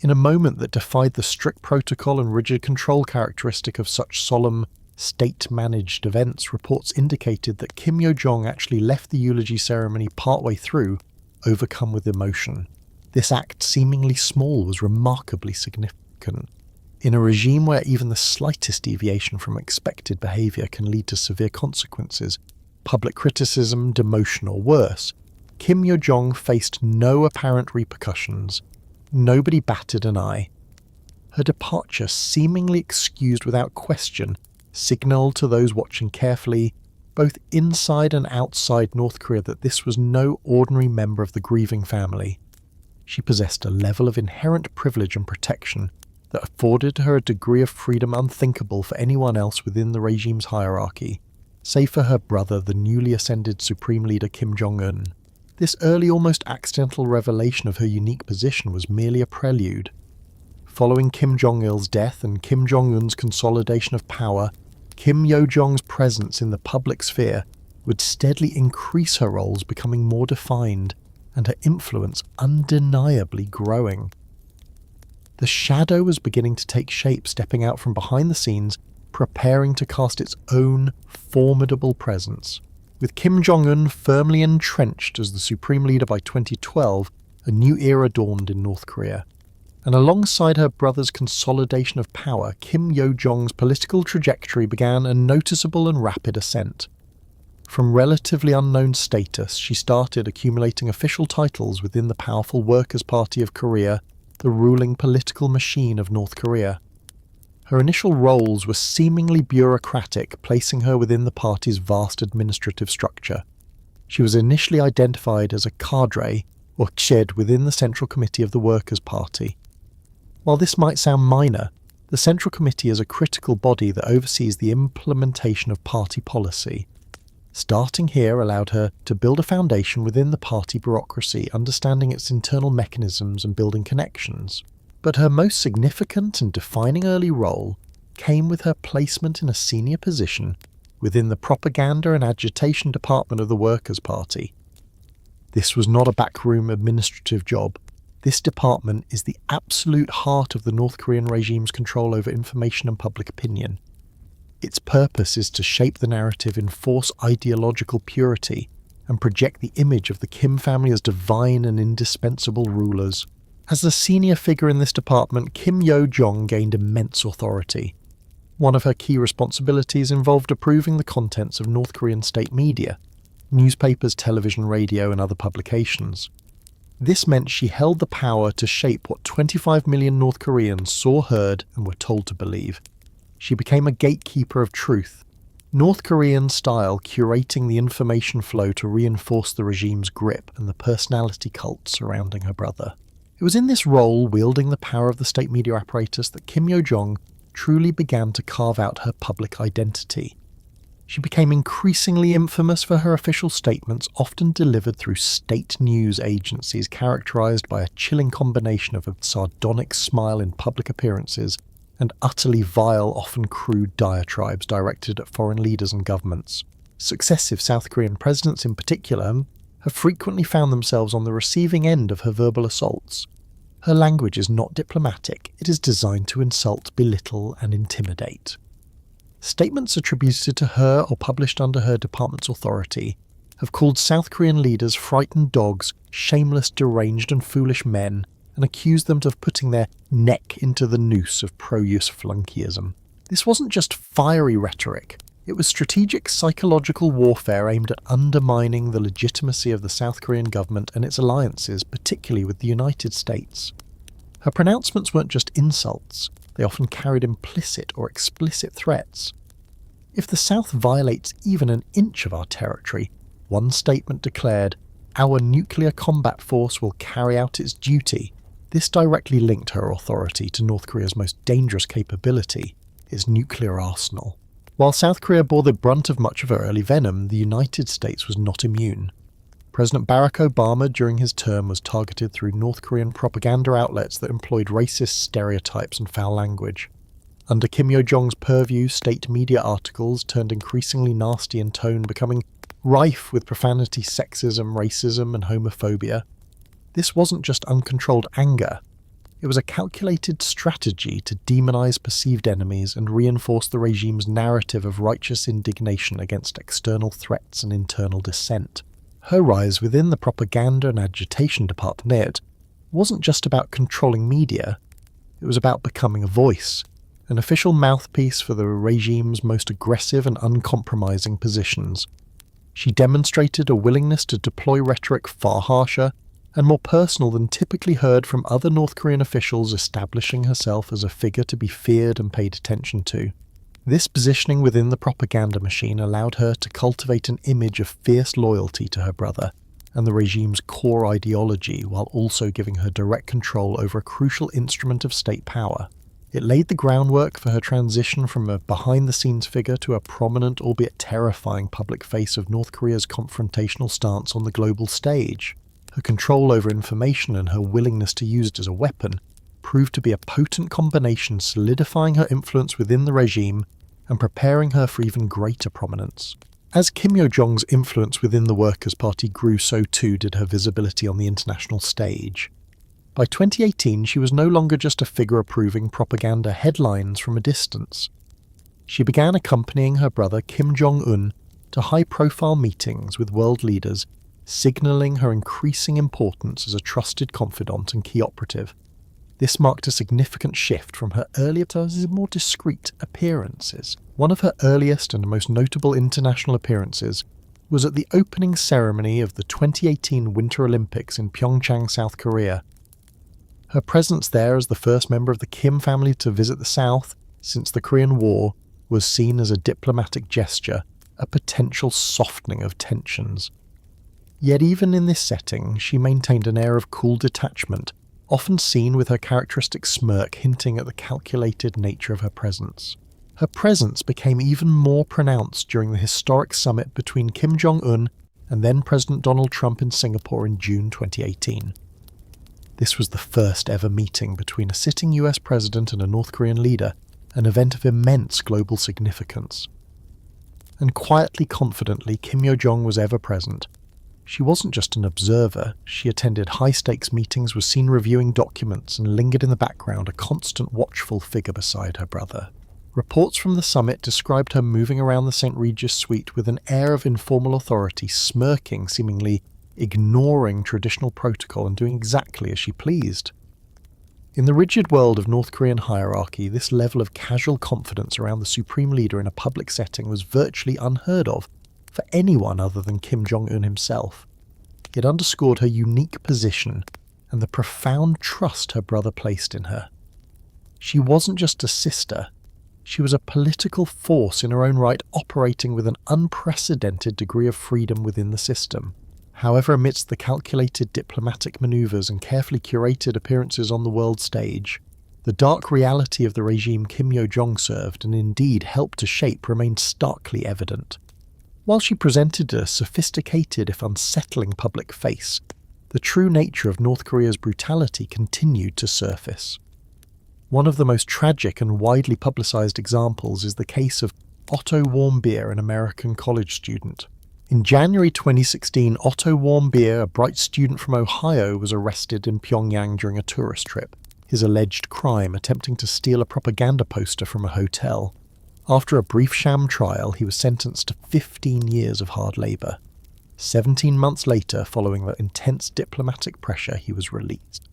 In a moment that defied the strict protocol and rigid control characteristic of such solemn, state-managed events, reports indicated that Kim Yo Jong actually left the eulogy ceremony partway through, overcome with emotion. This act, seemingly small, was remarkably significant. In a regime where even the slightest deviation from expected behaviour can lead to severe consequences, public criticism, demotion or worse, Kim Yo Jong faced no apparent repercussions. Nobody batted an eye. Her departure, seemingly excused without question, signalled to those watching carefully, both inside and outside North Korea, that this was no ordinary member of the grieving family. She possessed a level of inherent privilege and protection that afforded her a degree of freedom unthinkable for anyone else within the regime's hierarchy, save for her brother, the newly ascended supreme leader Kim Jong-un. This early, almost accidental revelation of her unique position was merely a prelude. Following Kim Jong-il's death and Kim Jong-un's consolidation of power, Kim Yo Jong's presence in the public sphere would steadily increase, her roles becoming more defined and her influence undeniably growing. The shadow was beginning to take shape, stepping out from behind the scenes, preparing to cast its own formidable presence. With Kim Jong-un firmly entrenched as the supreme leader by 2012, a new era dawned in North Korea. And alongside her brother's consolidation of power, Kim Yo Jong's political trajectory began a noticeable and rapid ascent. From relatively unknown status, she started accumulating official titles within the powerful Workers' Party of Korea, the ruling political machine of North Korea. Her initial roles were seemingly bureaucratic, placing her within the party's vast administrative structure. She was initially identified as a cadre, or kshid, within the Central Committee of the Workers' Party. While this might sound minor, the Central Committee is a critical body that oversees the implementation of party policy. Starting here allowed her to build a foundation within the party bureaucracy, understanding its internal mechanisms and building connections. But her most significant and defining early role came with her placement in a senior position within the propaganda and agitation department of the Workers' Party. This was not a backroom administrative job. This department is the absolute heart of the North Korean regime's control over information and public opinion. Its purpose is to shape the narrative, enforce ideological purity, and project the image of the Kim family as divine and indispensable rulers. As the senior figure in this department, Kim Yo Jong gained immense authority. One of her key responsibilities involved approving the contents of North Korean state media, newspapers, television, radio, and other publications. This meant she held the power to shape what 25 million North Koreans saw, heard, and were told to believe. She became a gatekeeper of truth, North Korean style, curating the information flow to reinforce the regime's grip and the personality cult surrounding her brother. It was in this role, wielding the power of the state media apparatus, that Kim Yo Jong truly began to carve out her public identity. She became increasingly infamous for her official statements, often delivered through state news agencies characterized by a chilling combination of a sardonic smile in public appearances and utterly vile, often crude diatribes directed at foreign leaders and governments. Successive South Korean presidents in particular have frequently found themselves on the receiving end of her verbal assaults. Her language is not diplomatic, it is designed to insult, belittle, and intimidate. Statements attributed to her or published under her department's authority have called South Korean leaders frightened dogs, shameless, deranged, and foolish men, and accused them of putting their neck into the noose of pro-use flunkyism. This wasn't just fiery rhetoric, it was strategic psychological warfare aimed at undermining the legitimacy of the South Korean government and its alliances, particularly with the United States. Her pronouncements weren't just insults, they often carried implicit or explicit threats. If the South violates even an inch of our territory, one statement declared, "Our nuclear combat force will carry out its duty." This directly linked her authority to North Korea's most dangerous capability, its nuclear arsenal. While South Korea bore the brunt of much of her early venom, the United States was not immune. President Barack Obama during his term was targeted through North Korean propaganda outlets that employed racist stereotypes and foul language. Under Kim Yo Jong's purview, state media articles turned increasingly nasty in tone, becoming rife with profanity, sexism, racism, and homophobia. This wasn't just uncontrolled anger. It was a calculated strategy to demonize perceived enemies and reinforce the regime's narrative of righteous indignation against external threats and internal dissent. Her rise within the propaganda and agitation department wasn't just about controlling media, it was about becoming a voice, an official mouthpiece for the regime's most aggressive and uncompromising positions. She demonstrated a willingness to deploy rhetoric far harsher and more personal than typically heard from other North Korean officials, establishing herself as a figure to be feared and paid attention to. This positioning within the propaganda machine allowed her to cultivate an image of fierce loyalty to her brother and the regime's core ideology, while also giving her direct control over a crucial instrument of state power. It laid the groundwork for her transition from a behind-the-scenes figure to a prominent, albeit terrifying, public face of North Korea's confrontational stance on the global stage. Her control over information and her willingness to use it as a weapon proved to be a potent combination, solidifying her influence within the regime and preparing her for even greater prominence. As Kim Yo Jong's influence within the Workers' Party grew, so too did her visibility on the international stage. By 2018, she was no longer just a figure approving propaganda headlines from a distance. She began accompanying her brother Kim Jong-un to high-profile meetings with world leaders, signalling her increasing importance as a trusted confidant and key operative. This marked a significant shift from her earlier, more discreet appearances. One of her earliest and most notable international appearances was at the opening ceremony of the 2018 Winter Olympics in Pyeongchang, South Korea. Her presence there as the first member of the Kim family to visit the South since the Korean War was seen as a diplomatic gesture, a potential softening of tensions. Yet even in this setting, she maintained an air of cool detachment, often seen with her characteristic smirk hinting at the calculated nature of her presence. Her presence became even more pronounced during the historic summit between Kim Jong-un and then President Donald Trump in Singapore in June 2018. This was the first ever meeting between a sitting US president and a North Korean leader, an event of immense global significance. And quietly, confidently, Kim Yo Jong was ever present. She wasn't just an observer, she attended high-stakes meetings, was seen reviewing documents, and lingered in the background, a constant watchful figure beside her brother. Reports from the summit described her moving around the St. Regis suite with an air of informal authority, smirking, seemingly ignoring traditional protocol and doing exactly as she pleased. In the rigid world of North Korean hierarchy, this level of casual confidence around the supreme leader in a public setting was virtually unheard of for anyone other than Kim Jong-un himself. It underscored her unique position and the profound trust her brother placed in her. She wasn't just a sister, she was a political force in her own right, operating with an unprecedented degree of freedom within the system. However, amidst the calculated diplomatic maneuvers and carefully curated appearances on the world stage, the dark reality of the regime Kim Yo Jong served and indeed helped to shape remained starkly evident. While she presented a sophisticated if unsettling public face, the true nature of North Korea's brutality continued to surface. One of the most tragic and widely publicized examples is the case of Otto Warmbier, an American college student. In January 2016, Otto Warmbier, a bright student from Ohio, was arrested in Pyongyang during a tourist trip. His alleged crime, attempting to steal a propaganda poster from a hotel. After a brief sham trial, he was sentenced to 15 years of hard labour. 17 months later, following the intense diplomatic pressure, he was released.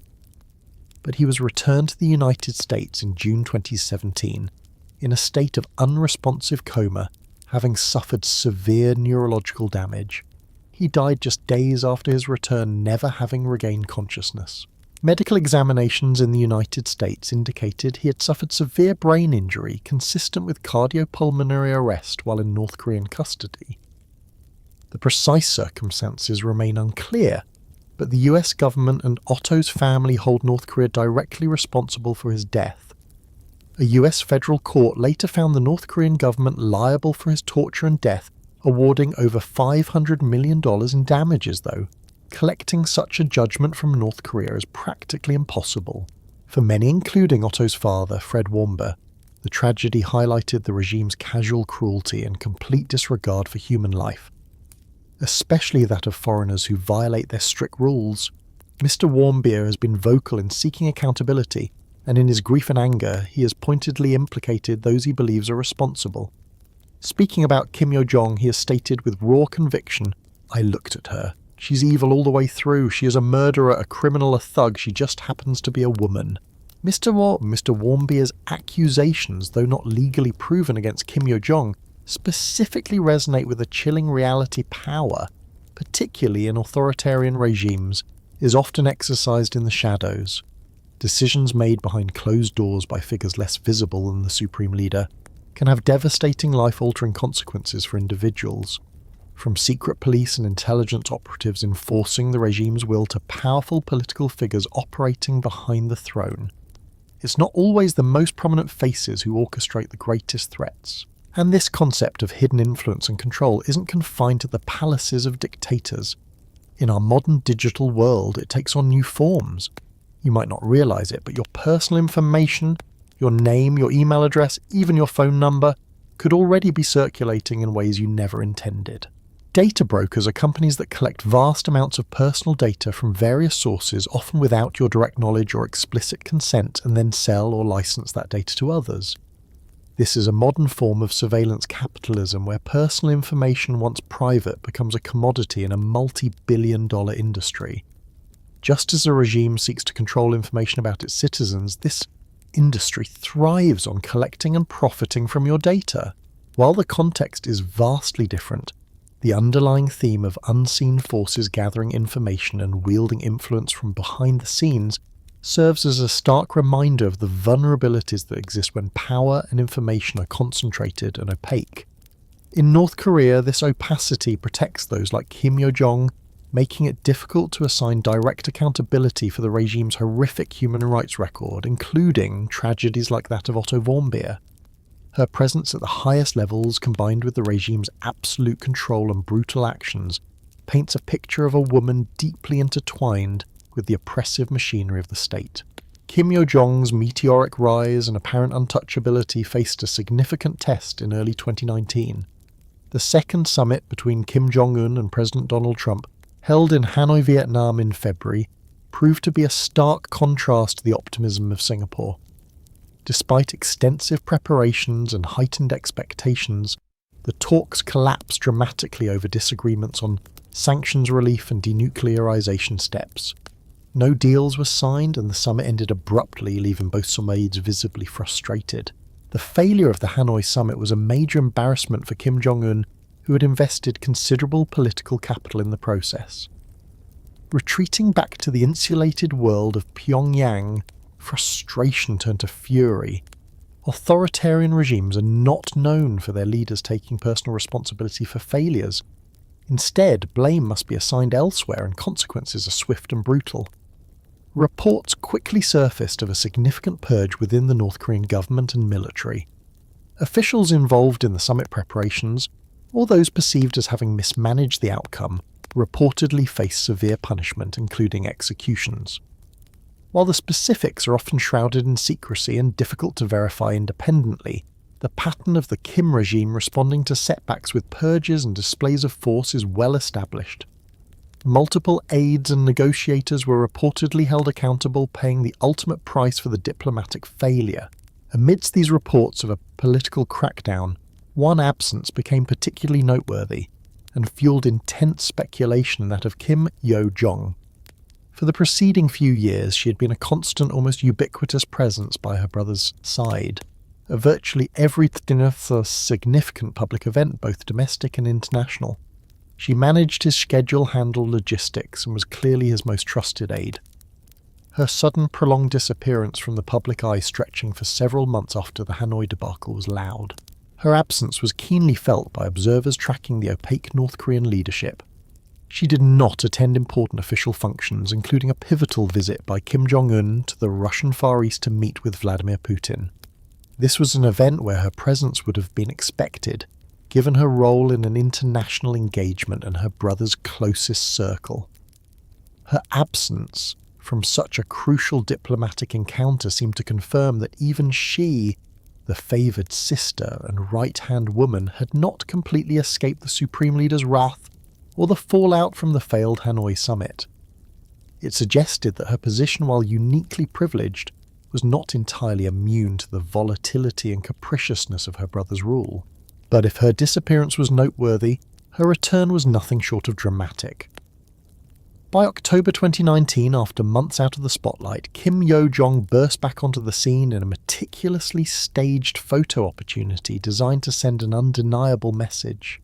But he was returned to the United States in June 2017 in a state of unresponsive coma, having suffered severe neurological damage. He died just days after his return, never having regained consciousness. Medical examinations in the United States indicated he had suffered severe brain injury consistent with cardiopulmonary arrest while in North Korean custody. The precise circumstances remain unclear, but the US government and Otto's family hold North Korea directly responsible for his death. A US federal court later found the North Korean government liable for his torture and death, awarding over $500 million in damages, though. Collecting such a judgment from North Korea is practically impossible. For many, including Otto's father, Fred Warmbier, the tragedy highlighted the regime's casual cruelty and complete disregard for human life, especially that of foreigners who violate their strict rules. Mr. Warmbier has been vocal in seeking accountability, and in his grief and anger, he has pointedly implicated those he believes are responsible. Speaking about Kim Yo Jong, he has stated with raw conviction, "I looked at her. She's evil all the way through. She is a murderer, a criminal, a thug. She just happens to be a woman." Mr. Warmbier's accusations, though not legally proven against Kim Yo Jong, specifically resonate with a chilling reality. Power, particularly in authoritarian regimes, is often exercised in the shadows. Decisions made behind closed doors by figures less visible than the supreme leader can have devastating life-altering consequences for individuals. From secret police and intelligence operatives enforcing the regime's will to powerful political figures operating behind the throne. It's not always the most prominent faces who orchestrate the greatest threats. And this concept of hidden influence and control isn't confined to the palaces of dictators. In our modern digital world, it takes on new forms. You might not realize it, but your personal information, your name, your email address, even your phone number, could already be circulating in ways you never intended. Data brokers are companies that collect vast amounts of personal data from various sources, often without your direct knowledge or explicit consent, and then sell or license that data to others. This is a modern form of surveillance capitalism where personal information, once private, becomes a commodity in a multi-billion-dollar industry. Just as a regime seeks to control information about its citizens, this industry thrives on collecting and profiting from your data. While the context is vastly different, the underlying theme of unseen forces gathering information and wielding influence from behind the scenes serves as a stark reminder of the vulnerabilities that exist when power and information are concentrated and opaque. In North Korea, this opacity protects those like Kim Yo Jong, making it difficult to assign direct accountability for the regime's horrific human rights record, including tragedies like that of Otto Warmbier. Her presence at the highest levels, combined with the regime's absolute control and brutal actions, paints a picture of a woman deeply intertwined with the oppressive machinery of the state. Kim Yo Jong's meteoric rise and apparent untouchability faced a significant test in early 2019. The second summit between Kim Jong-un and President Donald Trump held in Hanoi, Vietnam in February, proved to be a stark contrast to the optimism of Singapore. Despite extensive preparations and heightened expectations, the talks collapsed dramatically over disagreements on sanctions relief and denuclearization steps. No deals were signed, and the summit ended abruptly, leaving both sides visibly frustrated. The failure of the Hanoi summit was a major embarrassment for Kim Jong-un, who had invested considerable political capital in the process. Retreating back to the insulated world of Pyongyang, frustration turned to fury. Authoritarian regimes are not known for their leaders taking personal responsibility for failures. Instead, blame must be assigned elsewhere and consequences are swift and brutal. Reports quickly surfaced of a significant purge within the North Korean government and military. Officials involved in the summit preparations, or those perceived as having mismanaged the outcome, reportedly faced severe punishment, including executions. While the specifics are often shrouded in secrecy and difficult to verify independently, the pattern of the Kim regime responding to setbacks with purges and displays of force is well established. Multiple aides and negotiators were reportedly held accountable, paying the ultimate price for the diplomatic failure. Amidst these reports of a political crackdown, one absence became particularly noteworthy and fueled intense speculation, that of Kim Yo Jong. For the preceding few years, she had been a constant, almost ubiquitous presence by her brother's side. At virtually every significant public event, both domestic and international. She managed his schedule, handled logistics, and was clearly his most trusted aide. Her sudden, prolonged disappearance from the public eye, stretching for several months after the Hanoi debacle, was loud. Her absence was keenly felt by observers tracking the opaque North Korean leadership. She did not attend important official functions, including a pivotal visit by Kim Jong-un to the Russian Far East to meet with Vladimir Putin. This was an event where her presence would have been expected, given her role in an international engagement and her brother's closest circle. Her absence from such a crucial diplomatic encounter seemed to confirm that even she, the favoured sister and right-hand woman, had not completely escaped the Supreme Leader's wrath or the fallout from the failed Hanoi summit. It suggested that her position, while uniquely privileged, was not entirely immune to the volatility and capriciousness of her brother's rule. But if her disappearance was noteworthy, her return was nothing short of dramatic. By October 2019, after months out of the spotlight, Kim Yo Jong burst back onto the scene in a meticulously staged photo opportunity designed to send an undeniable message.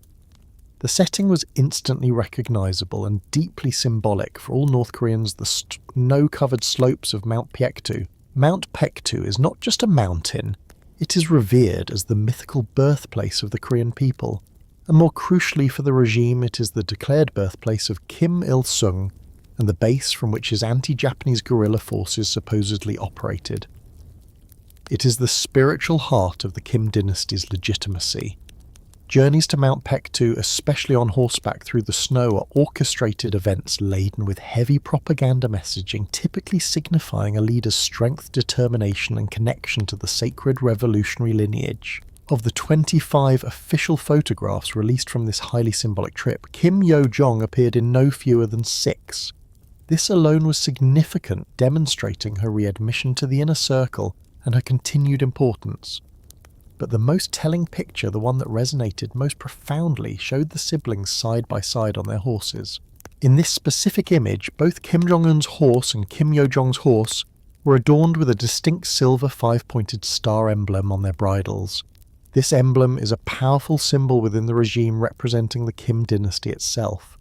The setting was instantly recognisable and deeply symbolic for all North Koreans: the snow-covered slopes of Mount Paektu. Mount Paektu is not just a mountain, it is revered as the mythical birthplace of the Korean people, and more crucially for the regime, it is the declared birthplace of Kim Il-sung and the base from which his anti-Japanese guerrilla forces supposedly operated. It is the spiritual heart of the Kim dynasty's legitimacy. Journeys to Mount Paektu, especially on horseback through the snow, are orchestrated events laden with heavy propaganda messaging, typically signifying a leader's strength, determination, and connection to the sacred revolutionary lineage. Of the 25 official photographs released from this highly symbolic trip, Kim Yo Jong appeared in no fewer than 6. This alone was significant, demonstrating her readmission to the inner circle and her continued importance. But the most telling picture, the one that resonated most profoundly, showed the siblings side by side on their horses. In this specific image, both Kim Jong-un's horse and Kim Yo Jong's horse were adorned with a distinct silver 5-pointed star emblem on their bridles. This emblem is a powerful symbol within the regime, representing the Kim dynasty itself.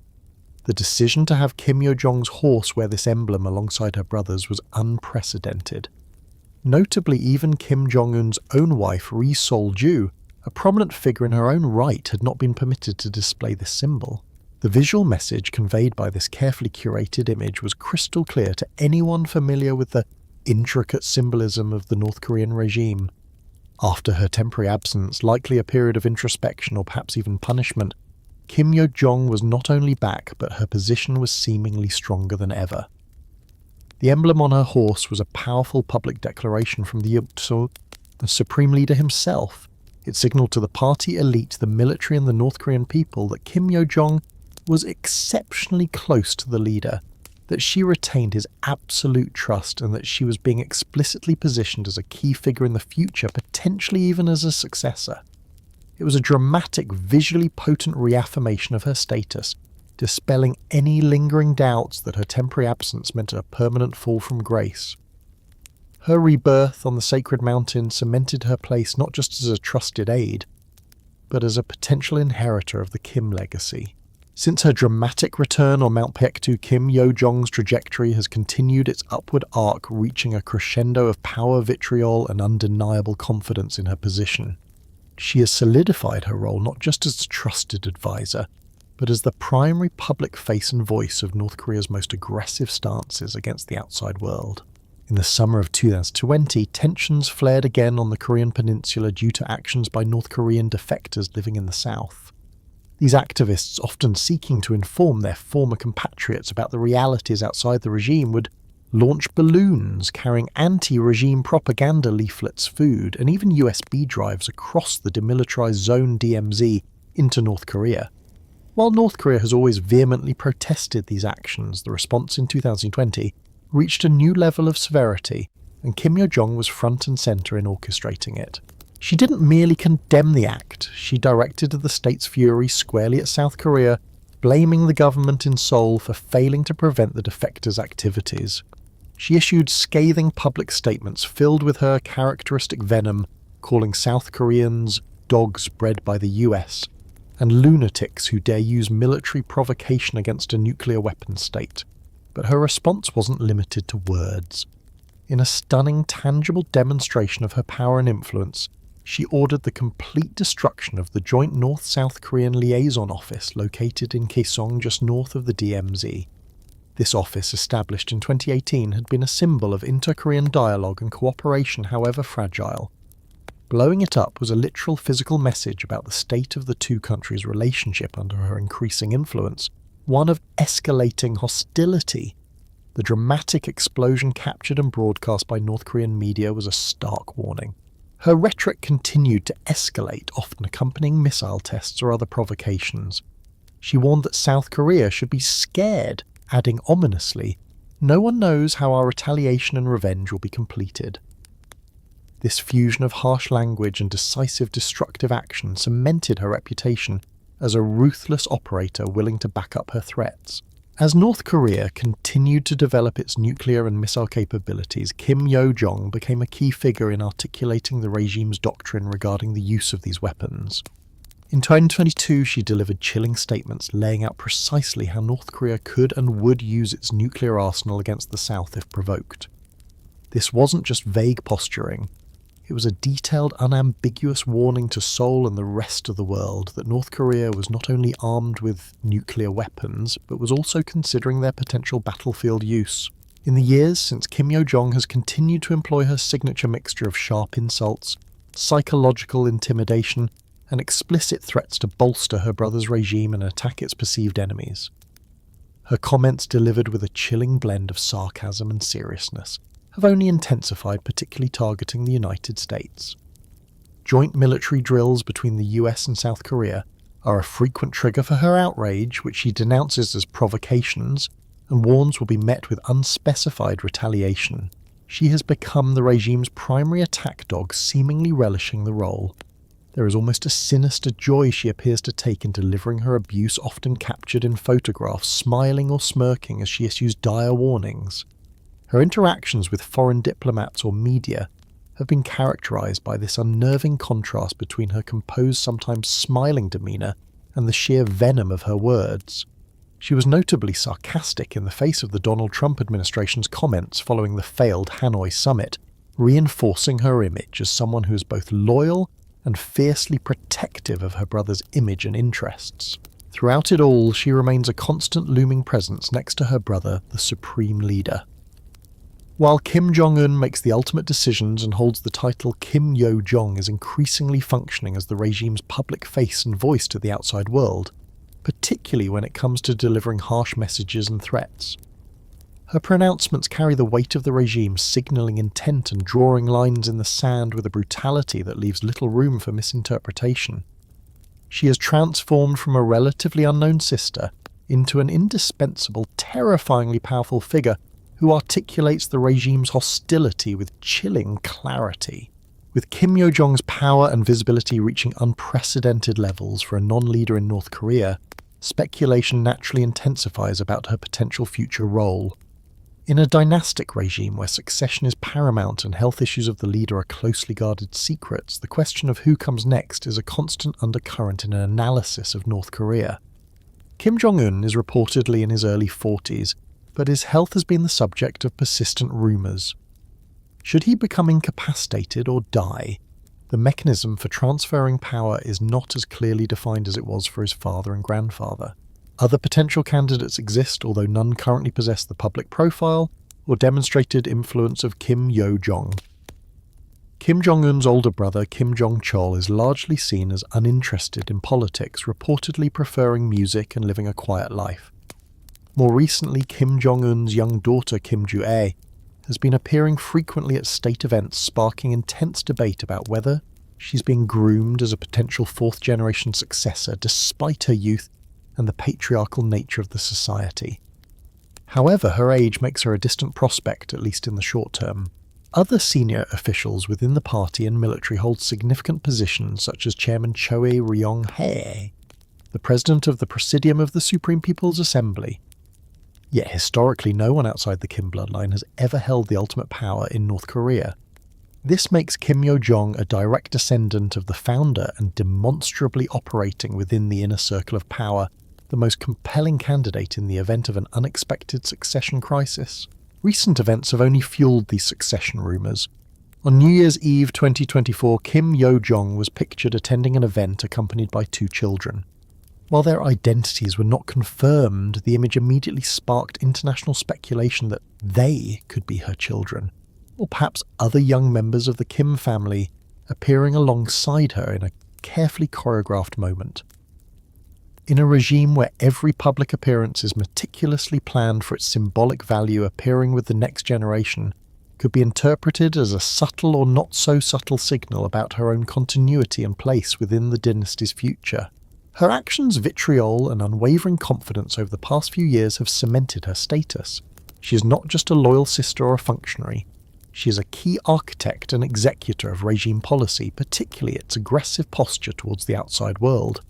The decision to have Kim Yo Jong's horse wear this emblem alongside her brothers was unprecedented. Notably, even Kim Jong-un's own wife, Ri Sol-ju, a prominent figure in her own right, had not been permitted to display this symbol. The visual message conveyed by this carefully curated image was crystal clear to anyone familiar with the intricate symbolism of the North Korean regime. After her temporary absence, likely a period of introspection or perhaps even punishment, Kim Yo Jong was not only back, but her position was seemingly stronger than ever. The emblem on her horse was a powerful public declaration from the Supreme Leader himself. It signalled to the party elite, the military and the North Korean people that Kim Yo Jong was exceptionally close to the leader, that she retained his absolute trust, and that she was being explicitly positioned as a key figure in the future, potentially even as a successor. It was a dramatic, visually potent reaffirmation of her status, dispelling any lingering doubts that her temporary absence meant a permanent fall from grace. Her rebirth on the sacred mountain cemented her place not just as a trusted aide, but as a potential inheritor of the Kim legacy. Since her dramatic return on Mount Paektu, Kim Yo Jong's trajectory has continued its upward arc, reaching a crescendo of power, vitriol, and undeniable confidence in her position. She has solidified her role not just as a trusted advisor, but as the primary public face and voice of North Korea's most aggressive stances against the outside world. In the summer of 2020, tensions flared again on the Korean peninsula due to actions by North Korean defectors living in the south. These activists, often seeking to inform their former compatriots about the realities outside the regime, would launch balloons carrying anti-regime propaganda leaflets, food, and even USB drives across the demilitarized zone DMZ into North Korea. While North Korea has always vehemently protested these actions, the response in 2020 reached a new level of severity, and Kim Yo Jong was front and center in orchestrating it. She didn't merely condemn the act, she directed the state's fury squarely at South Korea, blaming the government in Seoul for failing to prevent the defectors' activities. She issued scathing public statements filled with her characteristic venom, calling South Koreans dogs bred by the US, and lunatics who dare use military provocation against a nuclear weapons state. But her response wasn't limited to words. In a stunning, tangible demonstration of her power and influence, she ordered the complete destruction of the joint North-South Korean liaison office located in Kaesong, just north of the DMZ. This office, established in 2018, had been a symbol of inter-Korean dialogue and cooperation, however fragile. Blowing it up was a literal physical message about the state of the two countries' relationship under her increasing influence, one of escalating hostility. The dramatic explosion captured and broadcast by North Korean media was a stark warning. Her rhetoric continued to escalate, often accompanying missile tests or other provocations. She warned that South Korea should be scared, adding ominously, "No one knows how our retaliation and revenge will be completed." This fusion of harsh language and decisive destructive action cemented her reputation as a ruthless operator willing to back up her threats. As North Korea continued to develop its nuclear and missile capabilities, Kim Yo Jong became a key figure in articulating the regime's doctrine regarding the use of these weapons. In 2022, she delivered chilling statements laying out precisely how North Korea could and would use its nuclear arsenal against the South if provoked. This wasn't just vague posturing. It was a detailed, unambiguous warning to Seoul and the rest of the world that North Korea was not only armed with nuclear weapons, but was also considering their potential battlefield use. In the years since, Kim Yo Jong has continued to employ her signature mixture of sharp insults, psychological intimidation, and explicit threats to bolster her brother's regime and attack its perceived enemies. Her comments, delivered with a chilling blend of sarcasm and seriousness, have only intensified, particularly targeting the United States. Joint military drills between the US and South Korea are a frequent trigger for her outrage, which she denounces as provocations and warns will be met with unspecified retaliation. She has become the regime's primary attack dog, seemingly relishing the role. There is almost a sinister joy she appears to take in delivering her abuse, often captured in photographs, smiling or smirking as she issues dire warnings. Her interactions with foreign diplomats or media have been characterized by this unnerving contrast between her composed, sometimes smiling demeanor and the sheer venom of her words. She was notably sarcastic in the face of the Donald Trump administration's comments following the failed Hanoi summit, reinforcing her image as someone who is both loyal and fiercely protective of her brother's image and interests. Throughout it all, she remains a constant looming presence next to her brother, the supreme leader. While Kim Jong-un makes the ultimate decisions and holds the title, Kim Yo Jong is increasingly functioning as the regime's public face and voice to the outside world, particularly when it comes to delivering harsh messages and threats. Her pronouncements carry the weight of the regime, signalling intent and drawing lines in the sand with a brutality that leaves little room for misinterpretation. She has transformed from a relatively unknown sister into an indispensable, terrifyingly powerful figure who articulates the regime's hostility with chilling clarity. With Kim Yo Jong's power and visibility reaching unprecedented levels for a non-leader in North Korea, speculation naturally intensifies about her potential future role. In a dynastic regime where succession is paramount and health issues of the leader are closely guarded secrets, the question of who comes next is a constant undercurrent in an analysis of North Korea. Kim Jong-un is reportedly in his early 40s, but his health has been the subject of persistent rumours. Should he become incapacitated or die, the mechanism for transferring power is not as clearly defined as it was for his father and grandfather. Other potential candidates exist, although none currently possess the public profile or demonstrated influence of Kim Yo Jong. Kim Jong-un's older brother, Kim Jong-chol, is largely seen as uninterested in politics, reportedly preferring music and living a quiet life. More recently, Kim Jong-un's young daughter, Kim Ju-ae, has been appearing frequently at state events, sparking intense debate about whether she's being groomed as a potential fourth-generation successor despite her youth and the patriarchal nature of the society. However, her age makes her a distant prospect, at least in the short term. Other senior officials within the party and military hold significant positions, such as Chairman Choi Ryong-hae, the president of the Presidium of the Supreme People's Assembly. Yet historically no one outside the Kim bloodline has ever held the ultimate power in North Korea. This makes Kim Yo Jong a direct descendant of the founder and demonstrably operating within the inner circle of power, the most compelling candidate in the event of an unexpected succession crisis. Recent events have only fueled these succession rumours. On New Year's Eve 2024, Kim Yo Jong was pictured attending an event accompanied by 2 children. While their identities were not confirmed, the image immediately sparked international speculation that they could be her children, or perhaps other young members of the Kim family appearing alongside her in a carefully choreographed moment. In a regime where every public appearance is meticulously planned for its symbolic value, appearing with the next generation could be interpreted as a subtle or not so subtle signal about her own continuity and place within the dynasty's future. Her actions, vitriol, and unwavering confidence over the past few years have cemented her status. She is not just a loyal sister or a functionary. She is a key architect and executor of regime policy, particularly its aggressive posture towards the outside world.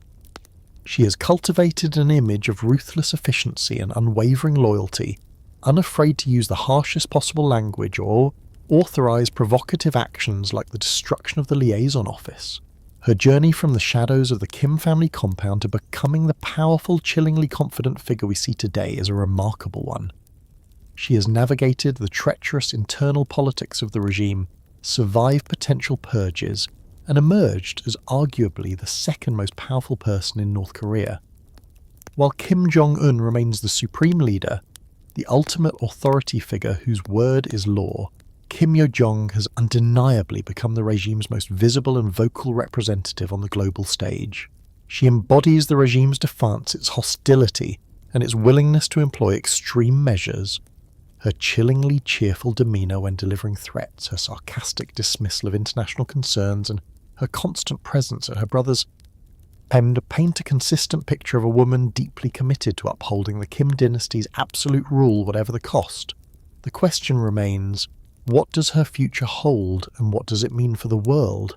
She has cultivated an image of ruthless efficiency and unwavering loyalty, unafraid to use the harshest possible language or authorize provocative actions like the destruction of the liaison office. Her journey from the shadows of the Kim family compound to becoming the powerful, chillingly confident figure we see today is a remarkable one. She has navigated the treacherous internal politics of the regime, survived potential purges, and emerged as arguably the second most powerful person in North Korea. While Kim Jong-un remains the supreme leader, the ultimate authority figure whose word is law, Kim Yo Jong has undeniably become the regime's most visible and vocal representative on the global stage. She embodies the regime's defiance, its hostility, and its willingness to employ extreme measures. Her chillingly cheerful demeanour when delivering threats, her sarcastic dismissal of international concerns, and her constant presence at her brother's paint a consistent picture of a woman deeply committed to upholding the Kim dynasty's absolute rule whatever the cost. The question remains, what does her future hold, and what does it mean for the world?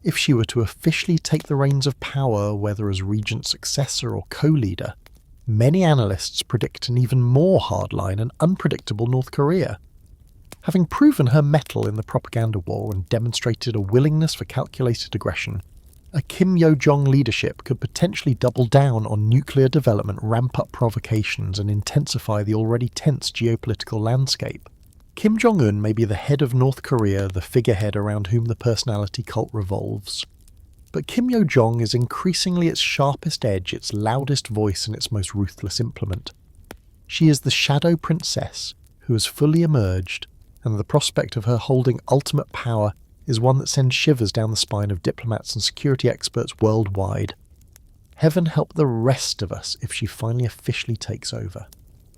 If she were to officially take the reins of power, whether as regent successor or co-leader, many analysts predict an even more hardline and unpredictable North Korea. Having proven her mettle in the propaganda war and demonstrated a willingness for calculated aggression, a Kim Yo Jong leadership could potentially double down on nuclear development, ramp up provocations, and intensify the already tense geopolitical landscape. Kim Jong-un may be the head of North Korea, the figurehead around whom the personality cult revolves. But Kim Yo Jong is increasingly its sharpest edge, its loudest voice, and its most ruthless implement. She is the shadow princess who has fully emerged, and the prospect of her holding ultimate power is one that sends shivers down the spine of diplomats and security experts worldwide. Heaven help the rest of us if she finally officially takes over.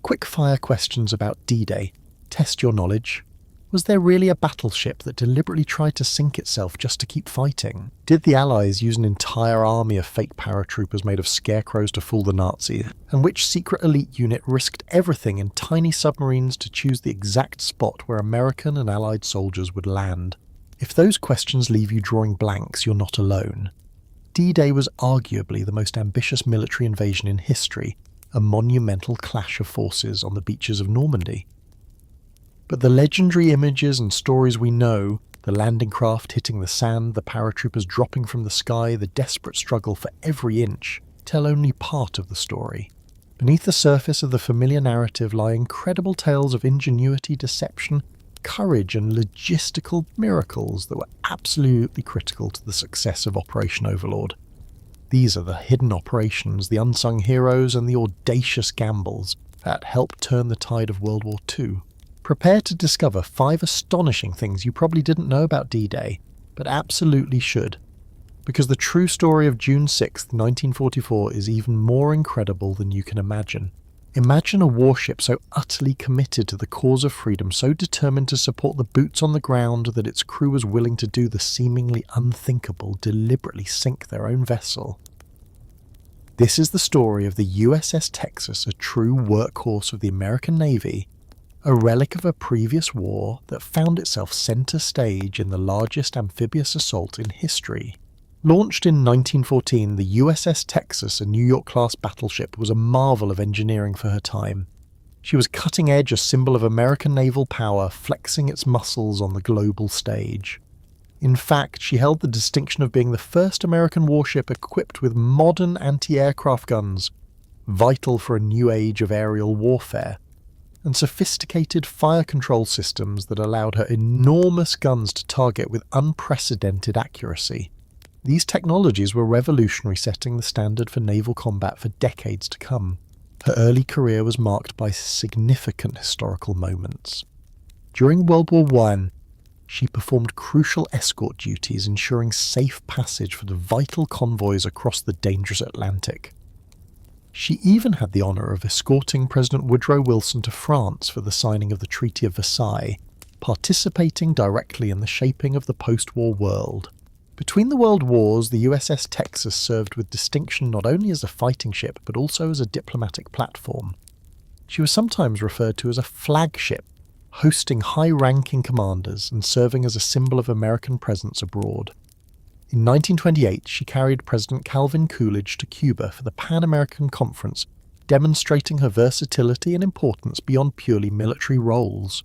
Quick-fire questions about D-Day. Test your knowledge. Was there really a battleship that deliberately tried to sink itself just to keep fighting? Did the Allies use an entire army of fake paratroopers made of scarecrows to fool the Nazis? And which secret elite unit risked everything in tiny submarines to choose the exact spot where American and Allied soldiers would land? If those questions leave you drawing blanks, you're not alone. D-Day was arguably the most ambitious military invasion in history, a monumental clash of forces on the beaches of Normandy. But the legendary images and stories we know, the landing craft hitting the sand, the paratroopers dropping from the sky, the desperate struggle for every inch, tell only part of the story. Beneath the surface of the familiar narrative lie incredible tales of ingenuity, deception, courage and logistical miracles that were absolutely critical to the success of Operation Overlord. These are the hidden operations, the unsung heroes and the audacious gambles that helped turn the tide of World War II. Prepare to discover 5 astonishing things you probably didn't know about D-Day, but absolutely should. Because the true story of June 6, 1944 is even more incredible than you can imagine. Imagine a warship so utterly committed to the cause of freedom, so determined to support the boots on the ground that its crew was willing to do the seemingly unthinkable, deliberately sink their own vessel. This is the story of the USS Texas, a true workhorse of the American Navy, a relic of a previous war that found itself center stage in the largest amphibious assault in history. Launched in 1914, the USS Texas, a New York-class battleship, was a marvel of engineering for her time. She was cutting edge, a symbol of American naval power, flexing its muscles on the global stage. In fact, she held the distinction of being the first American warship equipped with modern anti-aircraft guns, vital for a new age of aerial warfare, and sophisticated fire control systems that allowed her enormous guns to target with unprecedented accuracy. These technologies were revolutionary, setting the standard for naval combat for decades to come. Her early career was marked by significant historical moments. During World War I, she performed crucial escort duties, ensuring safe passage for the vital convoys across the dangerous Atlantic. She even had the honour of escorting President Woodrow Wilson to France for the signing of the Treaty of Versailles, participating directly in the shaping of the post-war world. Between the World Wars, the USS Texas served with distinction not only as a fighting ship but also as a diplomatic platform. She was sometimes referred to as a flagship, hosting high-ranking commanders and serving as a symbol of American presence abroad. In 1928, she carried President Calvin Coolidge to Cuba for the Pan American Conference, demonstrating her versatility and importance beyond purely military roles.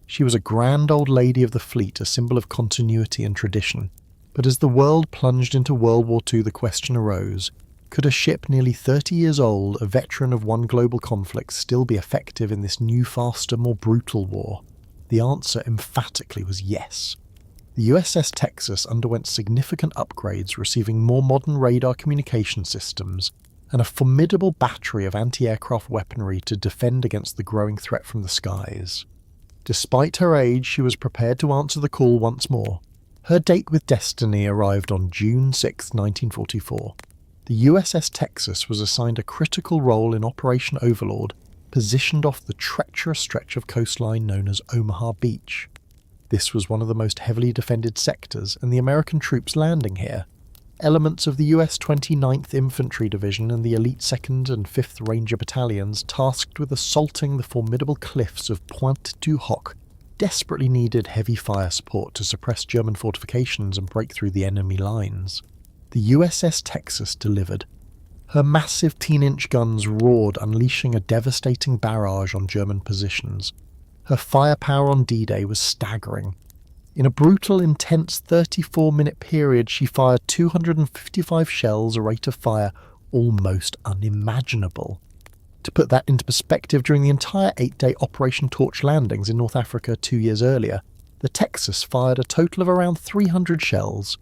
She was a grand old lady of the fleet, a symbol of continuity and tradition. But as the world plunged into World War II, the question arose, could a ship nearly 30 years old, a veteran of one global conflict, still be effective in this new, faster, more brutal war? The answer emphatically was yes. The USS Texas underwent significant upgrades, receiving more modern radar communication systems and a formidable battery of anti-aircraft weaponry to defend against the growing threat from the skies. Despite her age, she was prepared to answer the call once more. Her date with destiny arrived on June 6, 1944. The USS Texas was assigned a critical role in Operation Overlord, positioned off the treacherous stretch of coastline known as Omaha Beach. This was one of the most heavily defended sectors, and the American troops landing here, elements of the US 29th Infantry Division and the elite 2nd and 5th Ranger Battalions tasked with assaulting the formidable cliffs of Pointe du Hoc, desperately needed heavy fire support to suppress German fortifications and break through the enemy lines. The USS Texas delivered. Her massive 10-inch guns roared, unleashing a devastating barrage on German positions. Her firepower on D-Day was staggering. In a brutal, intense 34-minute period, she fired 255 shells, a rate of fire almost unimaginable. To put that into perspective, during the entire 8-day Operation Torch landings in North Africa 2 years earlier, the Texas fired a total of around 300 shells.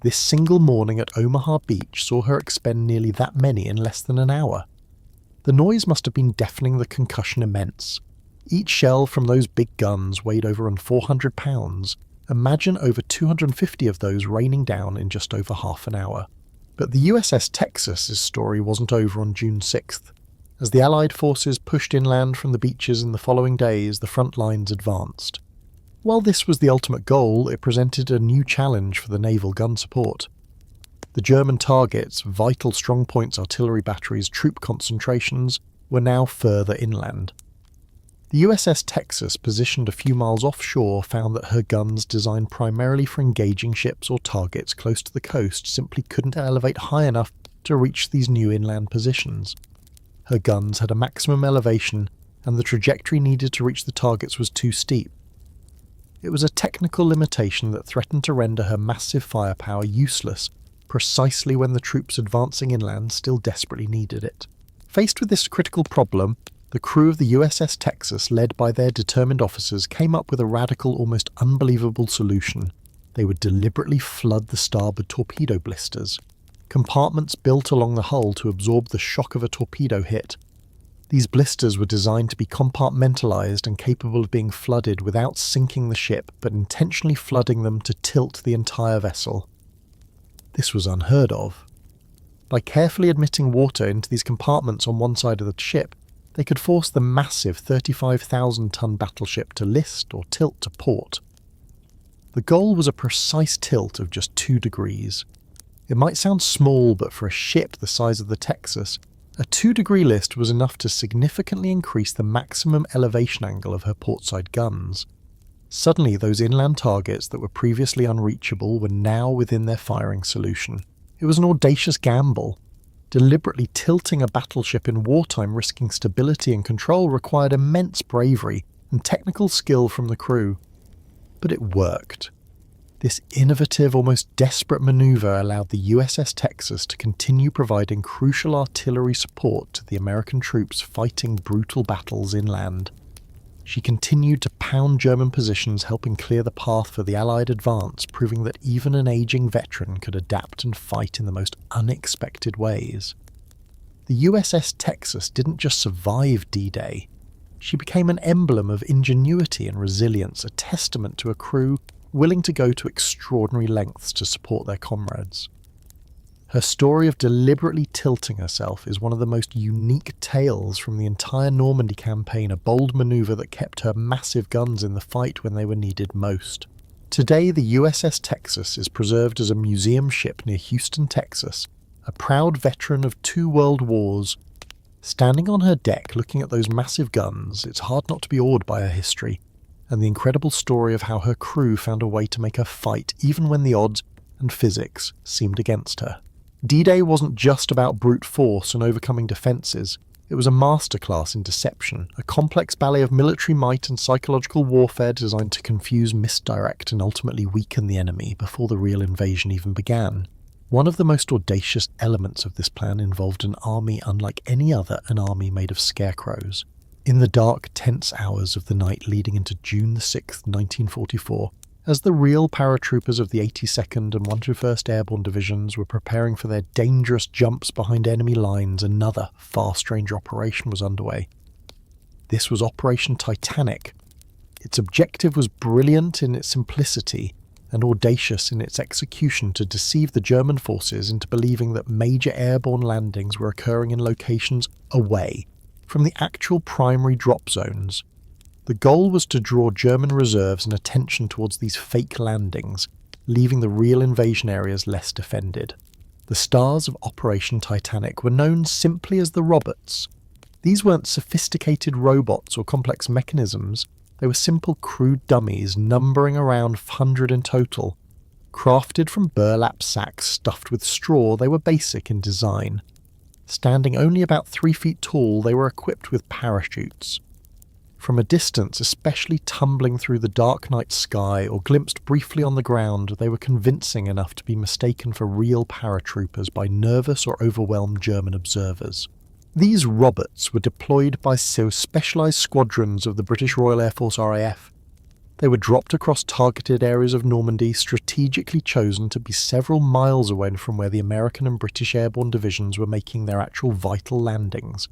This single morning at Omaha Beach saw her expend nearly that many in less than an hour. The noise must have been deafening, the concussion immense. Each shell from those big guns weighed over 400 pounds. Imagine over 250 of those raining down in just over half an hour. But the USS Texas's story wasn't over on June 6th. As the Allied forces pushed inland from the beaches in the following days, the front lines advanced. While this was the ultimate goal, it presented a new challenge for the naval gun support. The German targets, vital strongpoints, artillery batteries, troop concentrations, were now further inland. The USS Texas, positioned a few miles offshore, found that her guns, designed primarily for engaging ships or targets close to the coast, simply couldn't elevate high enough to reach these new inland positions. Her guns had a maximum elevation, and the trajectory needed to reach the targets was too steep. It was a technical limitation that threatened to render her massive firepower useless, precisely when the troops advancing inland still desperately needed it. Faced with this critical problem, the crew of the USS Texas, led by their determined officers, came up with a radical, almost unbelievable solution. They would deliberately flood the starboard torpedo blisters, compartments built along the hull to absorb the shock of a torpedo hit. These blisters were designed to be compartmentalized and capable of being flooded without sinking the ship, but intentionally flooding them to tilt the entire vessel. This was unheard of. By carefully admitting water into these compartments on one side of the ship, they could force the massive 35,000-ton battleship to list or tilt to port. The goal was a precise tilt of just 2 degrees. It might sound small, but for a ship the size of the Texas, a 2-degree list was enough to significantly increase the maximum elevation angle of her portside guns. Suddenly, those inland targets that were previously unreachable were now within their firing solution. It was an audacious gamble. Deliberately tilting a battleship in wartime, risking stability and control, required immense bravery and technical skill from the crew. But it worked. This innovative, almost desperate maneuver allowed the USS Texas to continue providing crucial artillery support to the American troops fighting brutal battles inland. She continued to pound German positions, helping clear the path for the Allied advance, proving that even an aging veteran could adapt and fight in the most unexpected ways. The USS Texas didn't just survive D-Day. She became an emblem of ingenuity and resilience, a testament to a crew willing to go to extraordinary lengths to support their comrades. Her story of deliberately tilting herself is one of the most unique tales from the entire Normandy campaign, a bold maneuver that kept her massive guns in the fight when they were needed most. Today, the USS Texas is preserved as a museum ship near Houston, Texas, a proud veteran of 2 world wars. Standing on her deck looking at those massive guns, it's hard not to be awed by her history, and the incredible story of how her crew found a way to make her fight even when the odds and physics seemed against her. D-Day wasn't just about brute force and overcoming defences. It was a masterclass in deception, a complex ballet of military might and psychological warfare designed to confuse, misdirect, and ultimately weaken the enemy before the real invasion even began. One of the most audacious elements of this plan involved an army unlike any other, an army made of scarecrows. In the dark, tense hours of the night leading into June 6, 1944, as the real paratroopers of the 82nd and 121st Airborne Divisions were preparing for their dangerous jumps behind enemy lines, another far stranger operation was underway. This was Operation Titanic. Its objective was brilliant in its simplicity and audacious in its execution to deceive the German forces into believing that major airborne landings were occurring in locations away from the actual primary drop zones. The goal was to draw German reserves and attention towards these fake landings, leaving the real invasion areas less defended. The stars of Operation Titanic were known simply as the robots. These weren't sophisticated robots or complex mechanisms, they were simple crude dummies numbering around 100 in total. Crafted from burlap sacks stuffed with straw, they were basic in design. Standing only about 3 feet tall, they were equipped with parachutes. From a distance, especially tumbling through the dark night sky or glimpsed briefly on the ground, they were convincing enough to be mistaken for real paratroopers by nervous or overwhelmed German observers. These robots were deployed by specialised squadrons of the British Royal Air Force RAF. They were dropped across targeted areas of Normandy, strategically chosen to be several miles away from where the American and British Airborne Divisions were making their actual vital landings.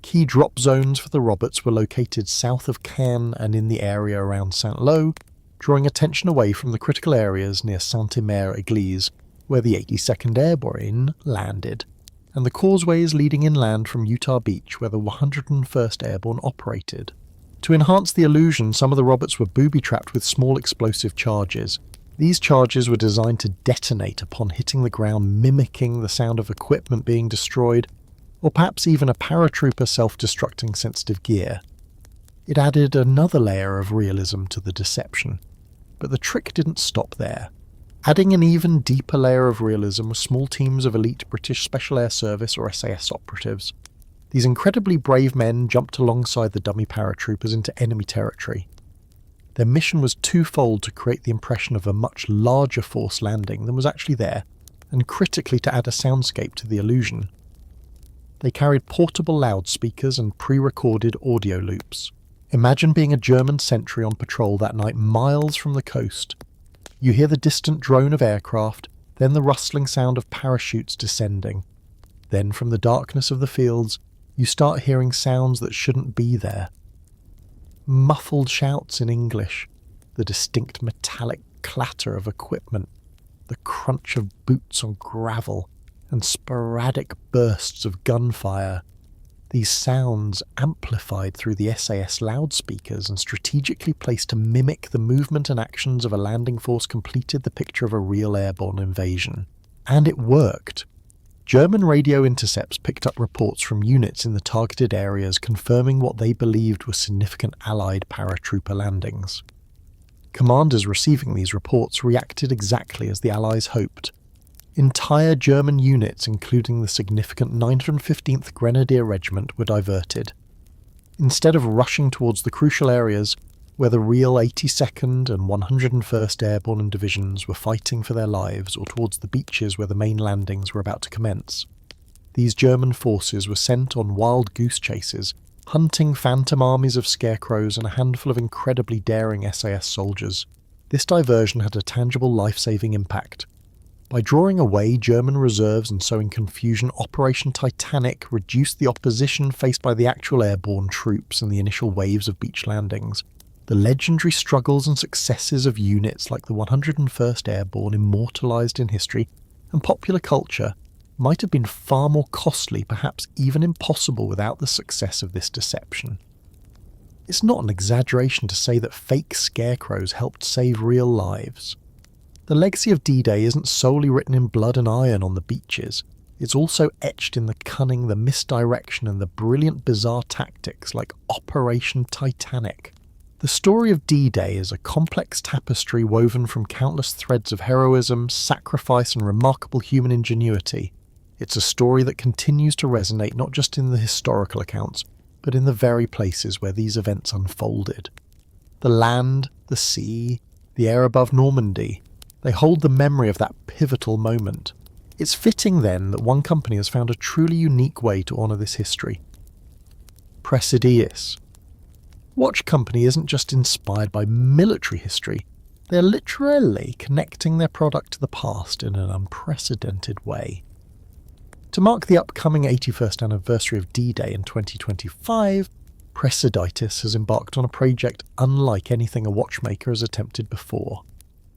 Key drop zones for the robots were located south of Cannes and in the area around Saint-Lô, drawing attention away from the critical areas near Saint-Omer-Église, where the 82nd Airborne landed, and the causeways leading inland from Utah Beach, where the 101st Airborne operated. To enhance the illusion, some of the robots were booby-trapped with small explosive charges. These charges were designed to detonate upon hitting the ground, mimicking the sound of equipment being destroyed, or perhaps even a paratrooper self-destructing sensitive gear. It added another layer of realism to the deception. But the trick didn't stop there. Adding an even deeper layer of realism were small teams of elite British Special Air Service or SAS operatives. These incredibly brave men jumped alongside the dummy paratroopers into enemy territory. Their mission was twofold: to create the impression of a much larger force landing than was actually there, and critically to add a soundscape to the illusion. They carried portable loudspeakers and pre-recorded audio loops. Imagine being a German sentry on patrol that night miles from the coast. You hear the distant drone of aircraft, then the rustling sound of parachutes descending. Then from the darkness of the fields, you start hearing sounds that shouldn't be there. Muffled shouts in English, the distinct metallic clatter of equipment, the crunch of boots on gravel, and sporadic bursts of gunfire. These sounds, amplified through the SAS loudspeakers and strategically placed to mimic the movement and actions of a landing force, completed the picture of a real airborne invasion. And it worked. German radio intercepts picked up reports from units in the targeted areas confirming what they believed were significant Allied paratrooper landings. Commanders receiving these reports reacted exactly as the Allies hoped. Entire German units, including the significant 915th Grenadier Regiment, were diverted. Instead of rushing towards the crucial areas where the real 82nd and 101st Airborne Divisions were fighting for their lives, or towards the beaches where the main landings were about to commence, these German forces were sent on wild goose chases, hunting phantom armies of scarecrows and a handful of incredibly daring SAS soldiers. This diversion had a tangible life-saving impact. By drawing away German reserves and sowing confusion, Operation Titanic reduced the opposition faced by the actual airborne troops in the initial waves of beach landings. The legendary struggles and successes of units like the 101st Airborne, immortalised in history and popular culture, might have been far more costly, perhaps even impossible, without the success of this deception. It's not an exaggeration to say that fake scarecrows helped save real lives. The legacy of D-Day isn't solely written in blood and iron on the beaches. It's also etched in the cunning, the misdirection, and the brilliant bizarre tactics like Operation Titanic. The story of D-Day is a complex tapestry woven from countless threads of heroism, sacrifice, and remarkable human ingenuity. It's a story that continues to resonate not just in the historical accounts, but in the very places where these events unfolded. The land, the sea, the air above Normandy, they hold the memory of that pivotal moment. It's fitting then that one company has found a truly unique way to honour this history. Presidius. Watch Company isn't just inspired by military history, they're literally connecting their product to the past in an unprecedented way. To mark the upcoming 81st anniversary of D-Day in 2025, Presidius has embarked on a project unlike anything a watchmaker has attempted before.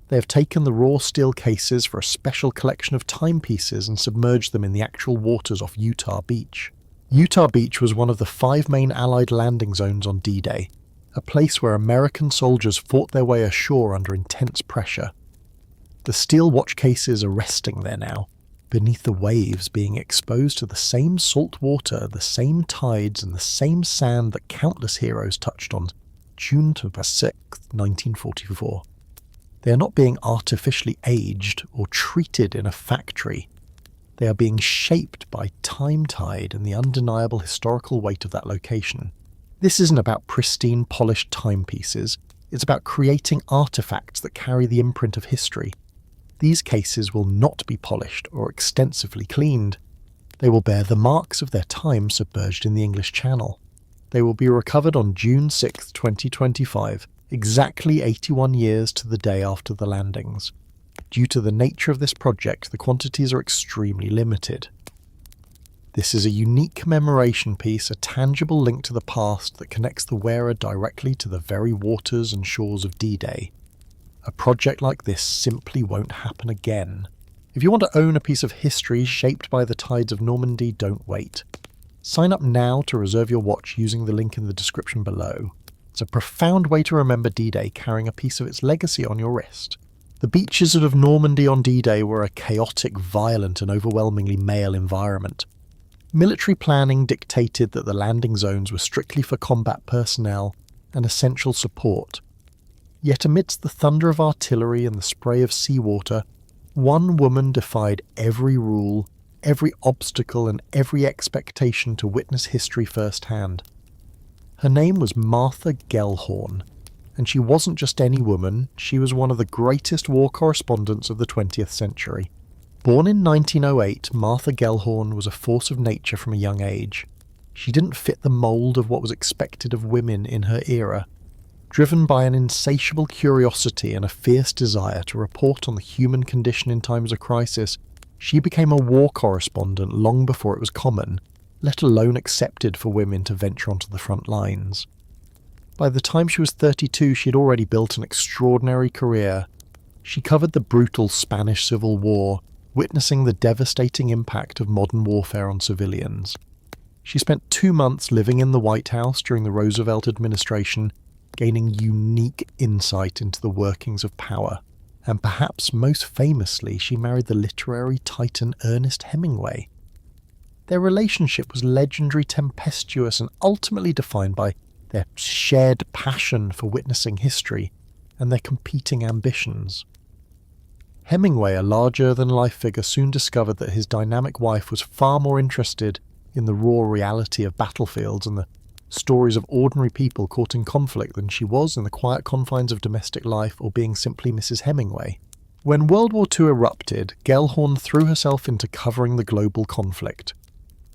They have taken the raw steel cases for a special collection of timepieces and submerged them in the actual waters off Utah Beach. Utah Beach was one of the 5 main Allied landing zones on D-Day, a place where American soldiers fought their way ashore under intense pressure. The steel watch cases are resting there now, beneath the waves, being exposed to the same salt water, the same tides, and the same sand that countless heroes touched on June 6, 1944. They are not being artificially aged or treated in a factory. They are being shaped by time tide and the undeniable historical weight of that location. This isn't about pristine, polished timepieces. It's about creating artifacts that carry the imprint of history. These cases will not be polished or extensively cleaned. They will bear the marks of their time submerged in the English Channel. They will be recovered on June 6, 2025, exactly 81 years to the day after the landings. Due to the nature of this project, the quantities are extremely limited. This is a unique commemoration piece, a tangible link to the past that connects the wearer directly to the very waters and shores of D-Day. A project like this simply won't happen again. If you want to own a piece of history shaped by the tides of Normandy, don't wait. Sign up now to reserve your watch using the link in the description below. It's a profound way to remember D-Day, carrying a piece of its legacy on your wrist. The beaches of Normandy on D-Day were a chaotic, violent and overwhelmingly male environment. Military planning dictated that the landing zones were strictly for combat personnel and essential support. Yet amidst the thunder of artillery and the spray of seawater, one woman defied every rule, every obstacle and every expectation to witness history firsthand. Her name was Martha Gellhorn, and she wasn't just any woman, she was one of the greatest war correspondents of the 20th century. Born in 1908, Martha Gellhorn was a force of nature from a young age. She didn't fit the mould of what was expected of women in her era. Driven by an insatiable curiosity and a fierce desire to report on the human condition in times of crisis, she became a war correspondent long before it was common, let alone accepted for women to venture onto the front lines. By the time she was 32, she had already built an extraordinary career. She covered the brutal Spanish Civil War, witnessing the devastating impact of modern warfare on civilians. She spent 2 months living in the White House during the Roosevelt administration, gaining unique insight into the workings of power. And perhaps most famously, she married the literary titan Ernest Hemingway. Their relationship was legendary, tempestuous, and ultimately defined by their shared passion for witnessing history and their competing ambitions. Hemingway, a larger-than-life figure, soon discovered that his dynamic wife was far more interested in the raw reality of battlefields and the stories of ordinary people caught in conflict than she was in the quiet confines of domestic life or being simply Mrs. Hemingway. When World War II erupted, Gellhorn threw herself into covering the global conflict.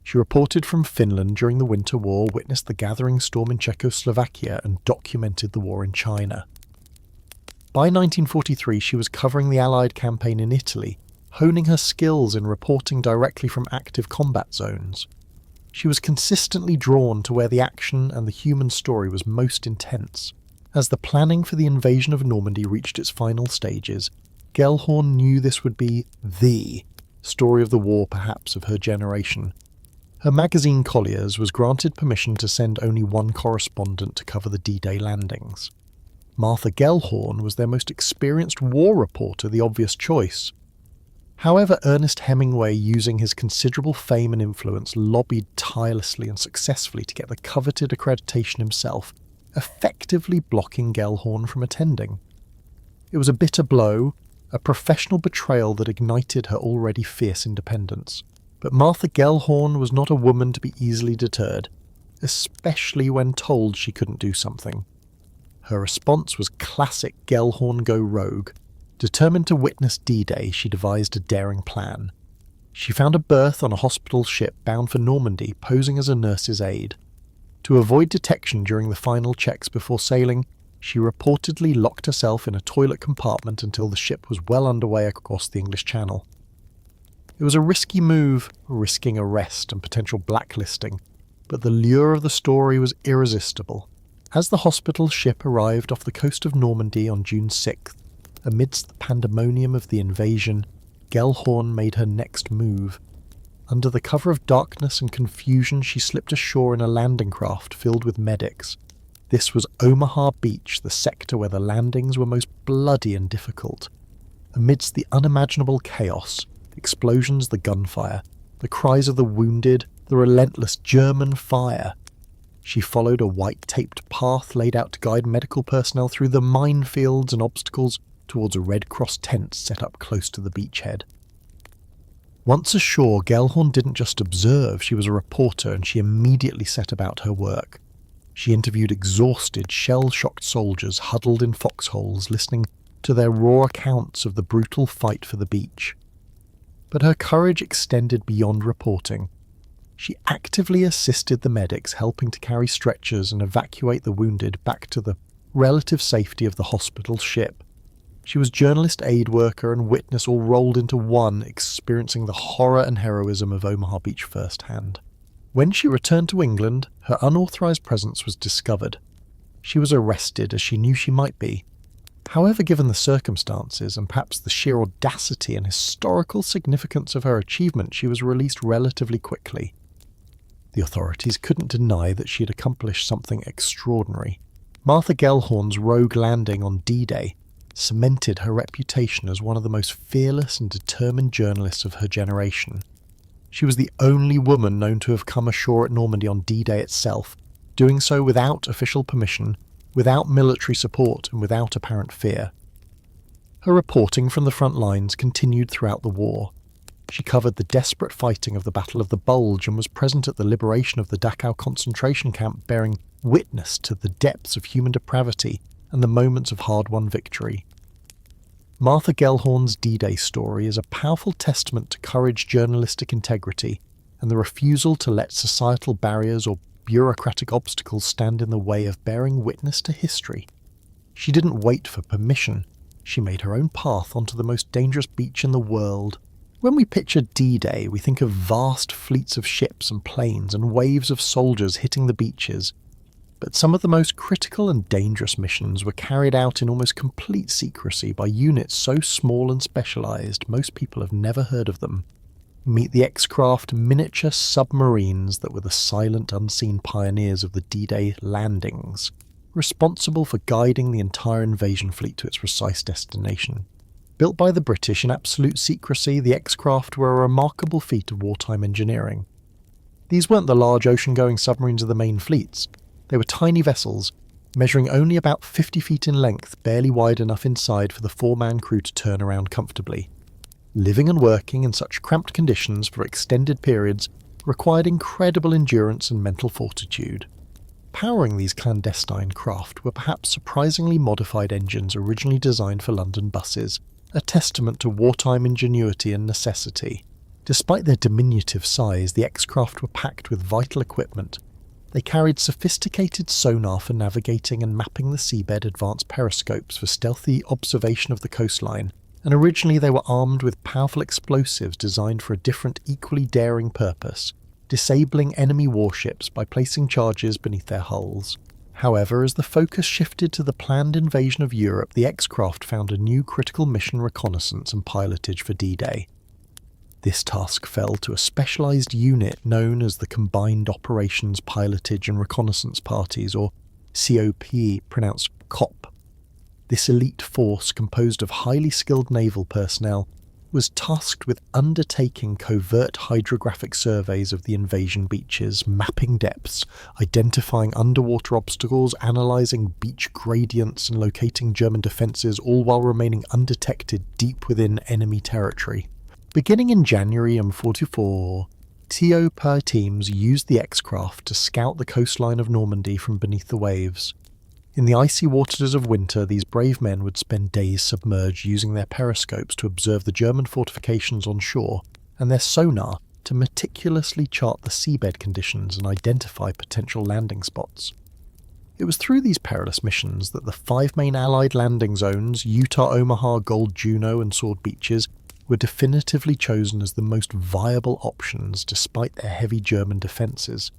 She reported from Finland during the Winter War, witnessed the gathering storm in Czechoslovakia, and documented the war in China. By 1943, she was covering the Allied campaign in Italy, honing her skills in reporting directly from active combat zones. She was consistently drawn to where the action and the human story was most intense. As the planning for the invasion of Normandy reached its final stages, Gellhorn knew this would be the story of the war, perhaps, of her generation. Her magazine Collier's was granted permission to send only one correspondent to cover the D-Day landings. Martha Gellhorn was their most experienced war reporter, the obvious choice. However, Ernest Hemingway, using his considerable fame and influence, lobbied tirelessly and successfully to get the coveted accreditation himself, effectively blocking Gellhorn from attending. It was a bitter blow, a professional betrayal that ignited her already fierce independence. But Martha Gellhorn was not a woman to be easily deterred, especially when told she couldn't do something. Her response was classic Gellhorn go rogue. Determined to witness D-Day, she devised a daring plan. She found a berth on a hospital ship bound for Normandy, posing as a nurse's aide. To avoid detection during the final checks before sailing, she reportedly locked herself in a toilet compartment until the ship was well underway across the English Channel. It was a risky move, risking arrest and potential blacklisting, but the lure of the story was irresistible. As the hospital ship arrived off the coast of Normandy on June 6th, amidst the pandemonium of the invasion, Gellhorn made her next move. Under the cover of darkness and confusion, she slipped ashore in a landing craft filled with medics. This was Omaha Beach, the sector where the landings were most bloody and difficult. Amidst the unimaginable chaos, the explosions, the gunfire, the cries of the wounded, the relentless German fire, she followed a white-taped path laid out to guide medical personnel through the minefields and obstacles towards a Red Cross tent set up close to the beachhead. Once ashore, Gellhorn didn't just observe, she was a reporter, and she immediately set about her work. She interviewed exhausted, shell-shocked soldiers huddled in foxholes, listening to their raw accounts of the brutal fight for the beach. But her courage extended beyond reporting. She actively assisted the medics, helping to carry stretchers and evacuate the wounded back to the relative safety of the hospital ship. She was journalist, aid worker, and witness all rolled into one, experiencing the horror and heroism of Omaha Beach firsthand. When she returned to England, her unauthorized presence was discovered. She was arrested, as she knew she might be. However, given the circumstances, and perhaps the sheer audacity and historical significance of her achievement, she was released relatively quickly. The authorities couldn't deny that she had accomplished something extraordinary. Martha Gellhorn's rogue landing on D-Day cemented her reputation as one of the most fearless and determined journalists of her generation. She was the only woman known to have come ashore at Normandy on D-Day itself, doing so without official permission, without military support, and without apparent fear. Her reporting from the front lines continued throughout the war. She covered the desperate fighting of the Battle of the Bulge and was present at the liberation of the Dachau concentration camp, bearing witness to the depths of human depravity and the moments of hard-won victory. Martha Gellhorn's D-Day story is a powerful testament to courage, journalistic integrity, and the refusal to let societal barriers or bureaucratic obstacles stand in the way of bearing witness to history. She didn't wait for permission. She made her own path onto the most dangerous beach in the world. When we picture D-Day, we think of vast fleets of ships and planes and waves of soldiers hitting the beaches. But some of the most critical and dangerous missions were carried out in almost complete secrecy by units so small and specialised most people have never heard of them. Meet the X-craft miniature submarines that were the silent, unseen pioneers of the D-Day landings, responsible for guiding the entire invasion fleet to its precise destination. Built by the British in absolute secrecy, the X-craft were a remarkable feat of wartime engineering. These weren't the large ocean-going submarines of the main fleets. They were tiny vessels, measuring only about 50 feet in length, barely wide enough inside for the four-man crew to turn around comfortably. Living and working in such cramped conditions for extended periods required incredible endurance and mental fortitude. Powering these clandestine craft were perhaps surprisingly modified engines originally designed for London buses, a testament to wartime ingenuity and necessity. Despite their diminutive size, the X-craft were packed with vital equipment. They carried sophisticated sonar for navigating and mapping the seabed, advanced periscopes for stealthy observation of the coastline, and originally they were armed with powerful explosives designed for a different, equally daring purpose, disabling enemy warships by placing charges beneath their hulls. However, as the focus shifted to the planned invasion of Europe, the X-craft found a new critical mission: reconnaissance and pilotage for D-Day. This task fell to a specialised unit known as the Combined Operations Pilotage and Reconnaissance Parties, or COP, pronounced COP. This elite force, composed of highly skilled naval personnel, was tasked with undertaking covert hydrographic surveys of the invasion beaches, mapping depths, identifying underwater obstacles, analysing beach gradients, and locating German defences, all while remaining undetected deep within enemy territory. Beginning in January 1944, TOP teams used the X-craft to scout the coastline of Normandy from beneath the waves. In the icy waters of winter, these brave men would spend days submerged using their periscopes to observe the German fortifications on shore and their sonar to meticulously chart the seabed conditions and identify potential landing spots. It was through these perilous missions that the five main Allied landing zones, Utah, Omaha, Gold, Juno, and Sword Beaches, were definitively chosen as the most viable options despite their heavy German defences.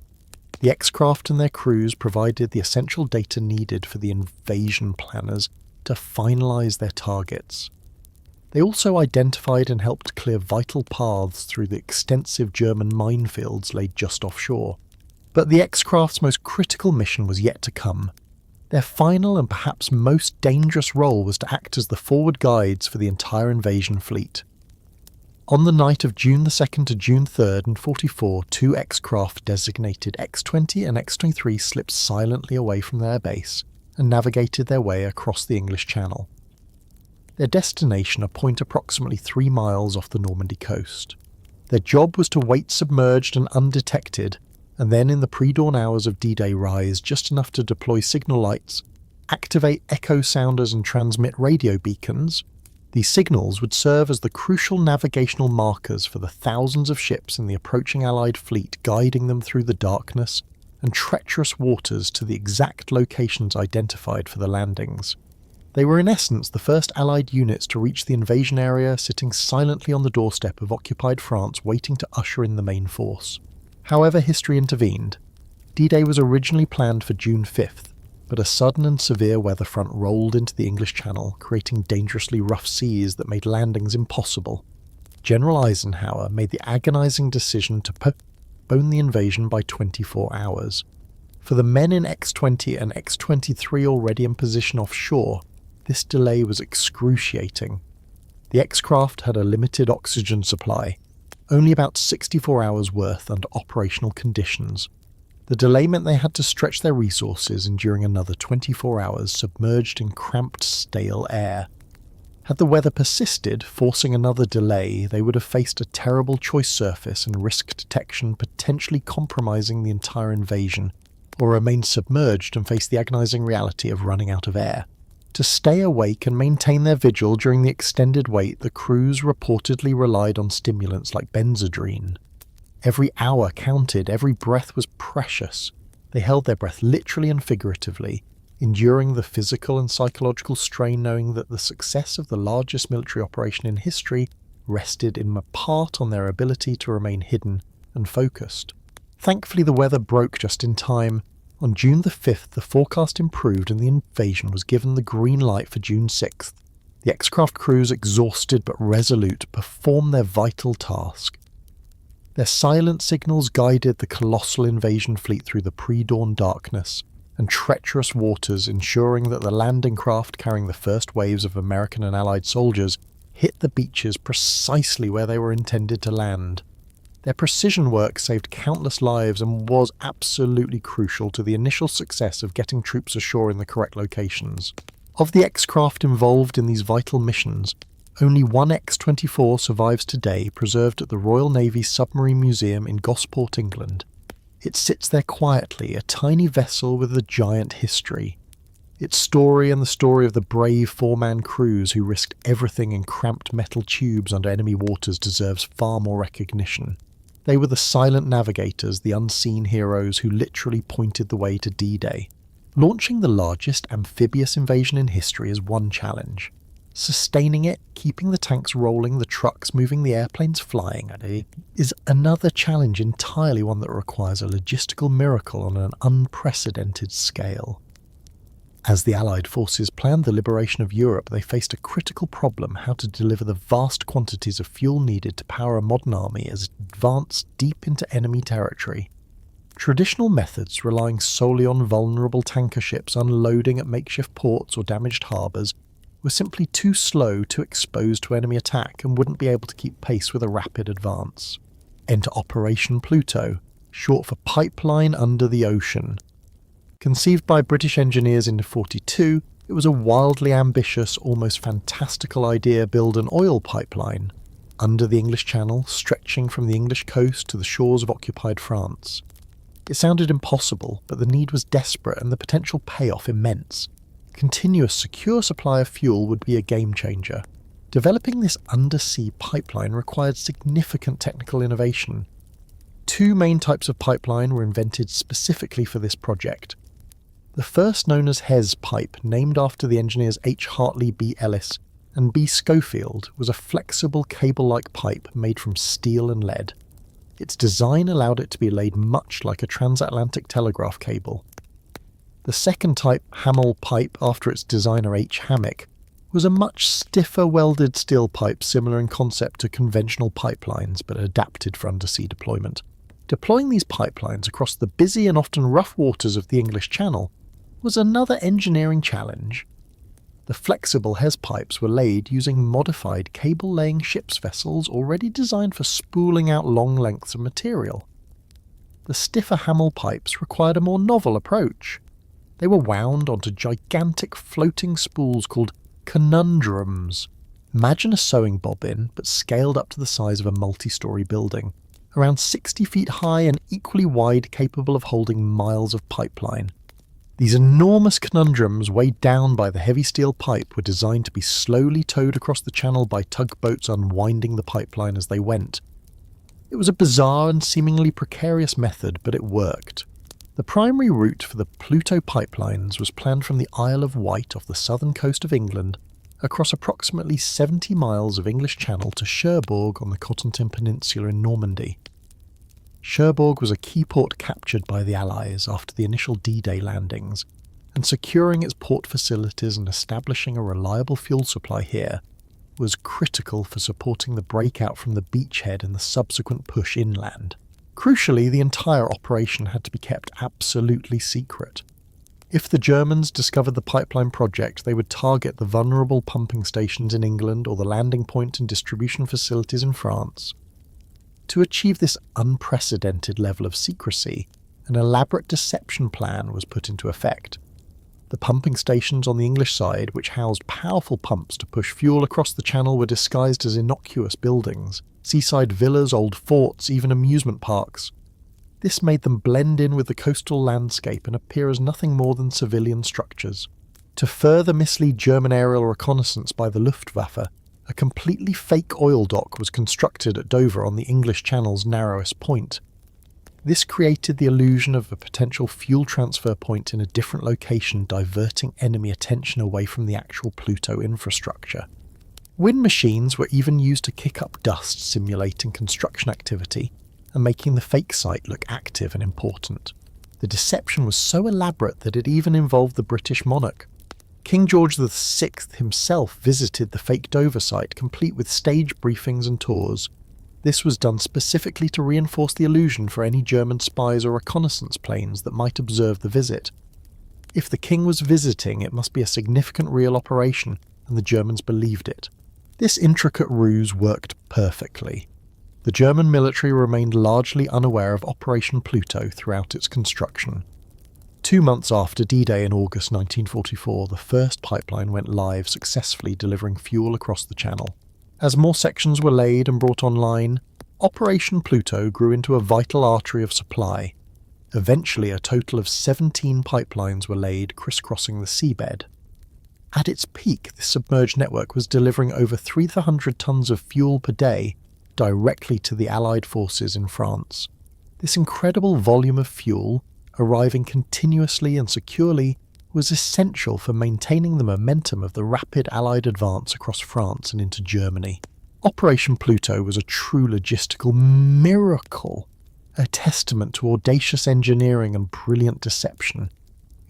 The X-craft and their crews provided the essential data needed for the invasion planners to finalise their targets. They also identified and helped clear vital paths through the extensive German minefields laid just offshore. But the X-craft's most critical mission was yet to come. Their final and perhaps most dangerous role was to act as the forward guides for the entire invasion fleet. On the night of June 2nd to June 3rd in 1944, two X-craft designated X-20 and X-23 slipped silently away from their base and navigated their way across the English Channel. Their destination, a point approximately 3 miles off the Normandy coast. Their job was to wait submerged and undetected, and then in the pre-dawn hours of D-Day rise just enough to deploy signal lights, activate echo sounders and transmit radio beacons. These signals would serve as the crucial navigational markers for the thousands of ships in the approaching Allied fleet, guiding them through the darkness and treacherous waters to the exact locations identified for the landings. They were in essence the first Allied units to reach the invasion area, sitting silently on the doorstep of occupied France, waiting to usher in the main force. However, history intervened. D-Day was originally planned for June 5th, but a sudden and severe weather front rolled into the English Channel, creating dangerously rough seas that made landings impossible. General Eisenhower made the agonising decision to postpone the invasion by 24 hours. For the men in X-20 and X-23 already in position offshore, this delay was excruciating. The X-craft had a limited oxygen supply, only about 64 hours worth under operational conditions. The delay meant they had to stretch their resources, enduring another 24 hours submerged in cramped, stale air. Had the weather persisted, forcing another delay, they would have faced a terrible choice surface and risk detection, potentially compromising the entire invasion, or remain submerged and face the agonizing reality of running out of air. To stay awake and maintain their vigil during the extended wait, the crews reportedly relied on stimulants like benzodrine. Every hour counted, every breath was precious. They held their breath literally and figuratively, enduring the physical and psychological strain, knowing that the success of the largest military operation in history rested in part on their ability to remain hidden and focused. Thankfully, the weather broke just in time. On June the 5th, the forecast improved and the invasion was given the green light for June 6th. The X-craft crews, exhausted but resolute, performed their vital task. Their silent signals guided the colossal invasion fleet through the pre-dawn darkness and treacherous waters, ensuring that the landing craft carrying the first waves of American and Allied soldiers hit the beaches precisely where they were intended to land. Their precision work saved countless lives and was absolutely crucial to the initial success of getting troops ashore in the correct locations. Of the X-craft involved in these vital missions, only one X-24 survives today, preserved at the Royal Navy Submarine Museum in Gosport, England. It sits there quietly, a tiny vessel with a giant history. Its story and the story of the brave four-man crews who risked everything in cramped metal tubes under enemy waters deserves far more recognition. They were the silent navigators, the unseen heroes who literally pointed the way to D-Day. Launching the largest amphibious invasion in history is one challenge. Sustaining it, keeping the tanks rolling, the trucks moving, the airplanes flying, is another challenge, entirely one that requires a logistical miracle on an unprecedented scale. As the Allied forces planned the liberation of Europe, they faced a critical problem: how to deliver the vast quantities of fuel needed to power a modern army as it advanced deep into enemy territory. Traditional methods, relying solely on vulnerable tanker ships unloading at makeshift ports or damaged harbours, were simply too slow, too exposed to enemy attack, and wouldn't be able to keep pace with a rapid advance. Enter Operation Pluto, short for Pipeline Under the Ocean. Conceived by British engineers in 1942, it was a wildly ambitious, almost fantastical idea: build an oil pipeline under the English Channel, stretching from the English coast to the shores of occupied France. It sounded impossible, but the need was desperate and the potential payoff immense. Continuous, secure supply of fuel would be a game-changer. Developing this undersea pipeline required significant technical innovation. Two main types of pipeline were invented specifically for this project. The first, known as Hess pipe, named after the engineers H. Hartley B. Ellis and B. Schofield, was a flexible cable-like pipe made from steel and lead. Its design allowed it to be laid much like a transatlantic telegraph cable. The second type, Hamel pipe, after its designer H. Hammack, was a much stiffer welded steel pipe similar in concept to conventional pipelines but adapted for undersea deployment. Deploying these pipelines across the busy and often rough waters of the English Channel was another engineering challenge. The flexible Hess pipes were laid using modified cable-laying ship's vessels already designed for spooling out long lengths of material. The stiffer Hamel pipes required a more novel approach. They were wound onto gigantic floating spools called conundrums. Imagine a sewing bobbin, but scaled up to the size of a multi-story building, around 60 feet high and equally wide, capable of holding miles of pipeline. These enormous conundrums, weighed down by the heavy steel pipe, were designed to be slowly towed across the channel by tugboats unwinding the pipeline as they went. It was a bizarre and seemingly precarious method, but it worked. The primary route for the Pluto pipelines was planned from the Isle of Wight off the southern coast of England, across approximately 70 miles of English Channel to Cherbourg on the Cotentin Peninsula in Normandy. Cherbourg was a key port captured by the Allies after the initial D-Day landings, and securing its port facilities and establishing a reliable fuel supply here was critical for supporting the breakout from the beachhead and the subsequent push inland. Crucially, the entire operation had to be kept absolutely secret. If the Germans discovered the pipeline project, they would target the vulnerable pumping stations in England or the landing point and distribution facilities in France. To achieve this unprecedented level of secrecy, an elaborate deception plan was put into effect. The pumping stations on the English side, which housed powerful pumps to push fuel across the channel, were disguised as innocuous buildings, seaside villas, old forts, even amusement parks. This made them blend in with the coastal landscape and appear as nothing more than civilian structures. To further mislead German aerial reconnaissance by the Luftwaffe, a completely fake oil dock was constructed at Dover on the English Channel's narrowest point. This created the illusion of a potential fuel transfer point in a different location, diverting enemy attention away from the actual Pluto infrastructure. Wind machines were even used to kick up dust, simulating construction activity and making the fake site look active and important. The deception was so elaborate that it even involved the British monarch. King George VI himself visited the fake Dover site, complete with stage briefings and tours. This was done specifically to reinforce the illusion for any German spies or reconnaissance planes that might observe the visit. If the king was visiting, it must be a significant real operation, and the Germans believed it. This intricate ruse worked perfectly. The German military remained largely unaware of Operation Pluto throughout its construction. 2 months after D-Day in August 1944, the first pipeline went live, successfully delivering fuel across the channel. As more sections were laid and brought online, Operation Pluto grew into a vital artery of supply. Eventually, a total of 17 pipelines were laid, crisscrossing the seabed. At its peak, this submerged network was delivering over 300 tons of fuel per day directly to the Allied forces in France. This incredible volume of fuel, arriving continuously and securely, was essential for maintaining the momentum of the rapid Allied advance across France and into Germany. Operation Pluto was a true logistical miracle, a testament to audacious engineering and brilliant deception.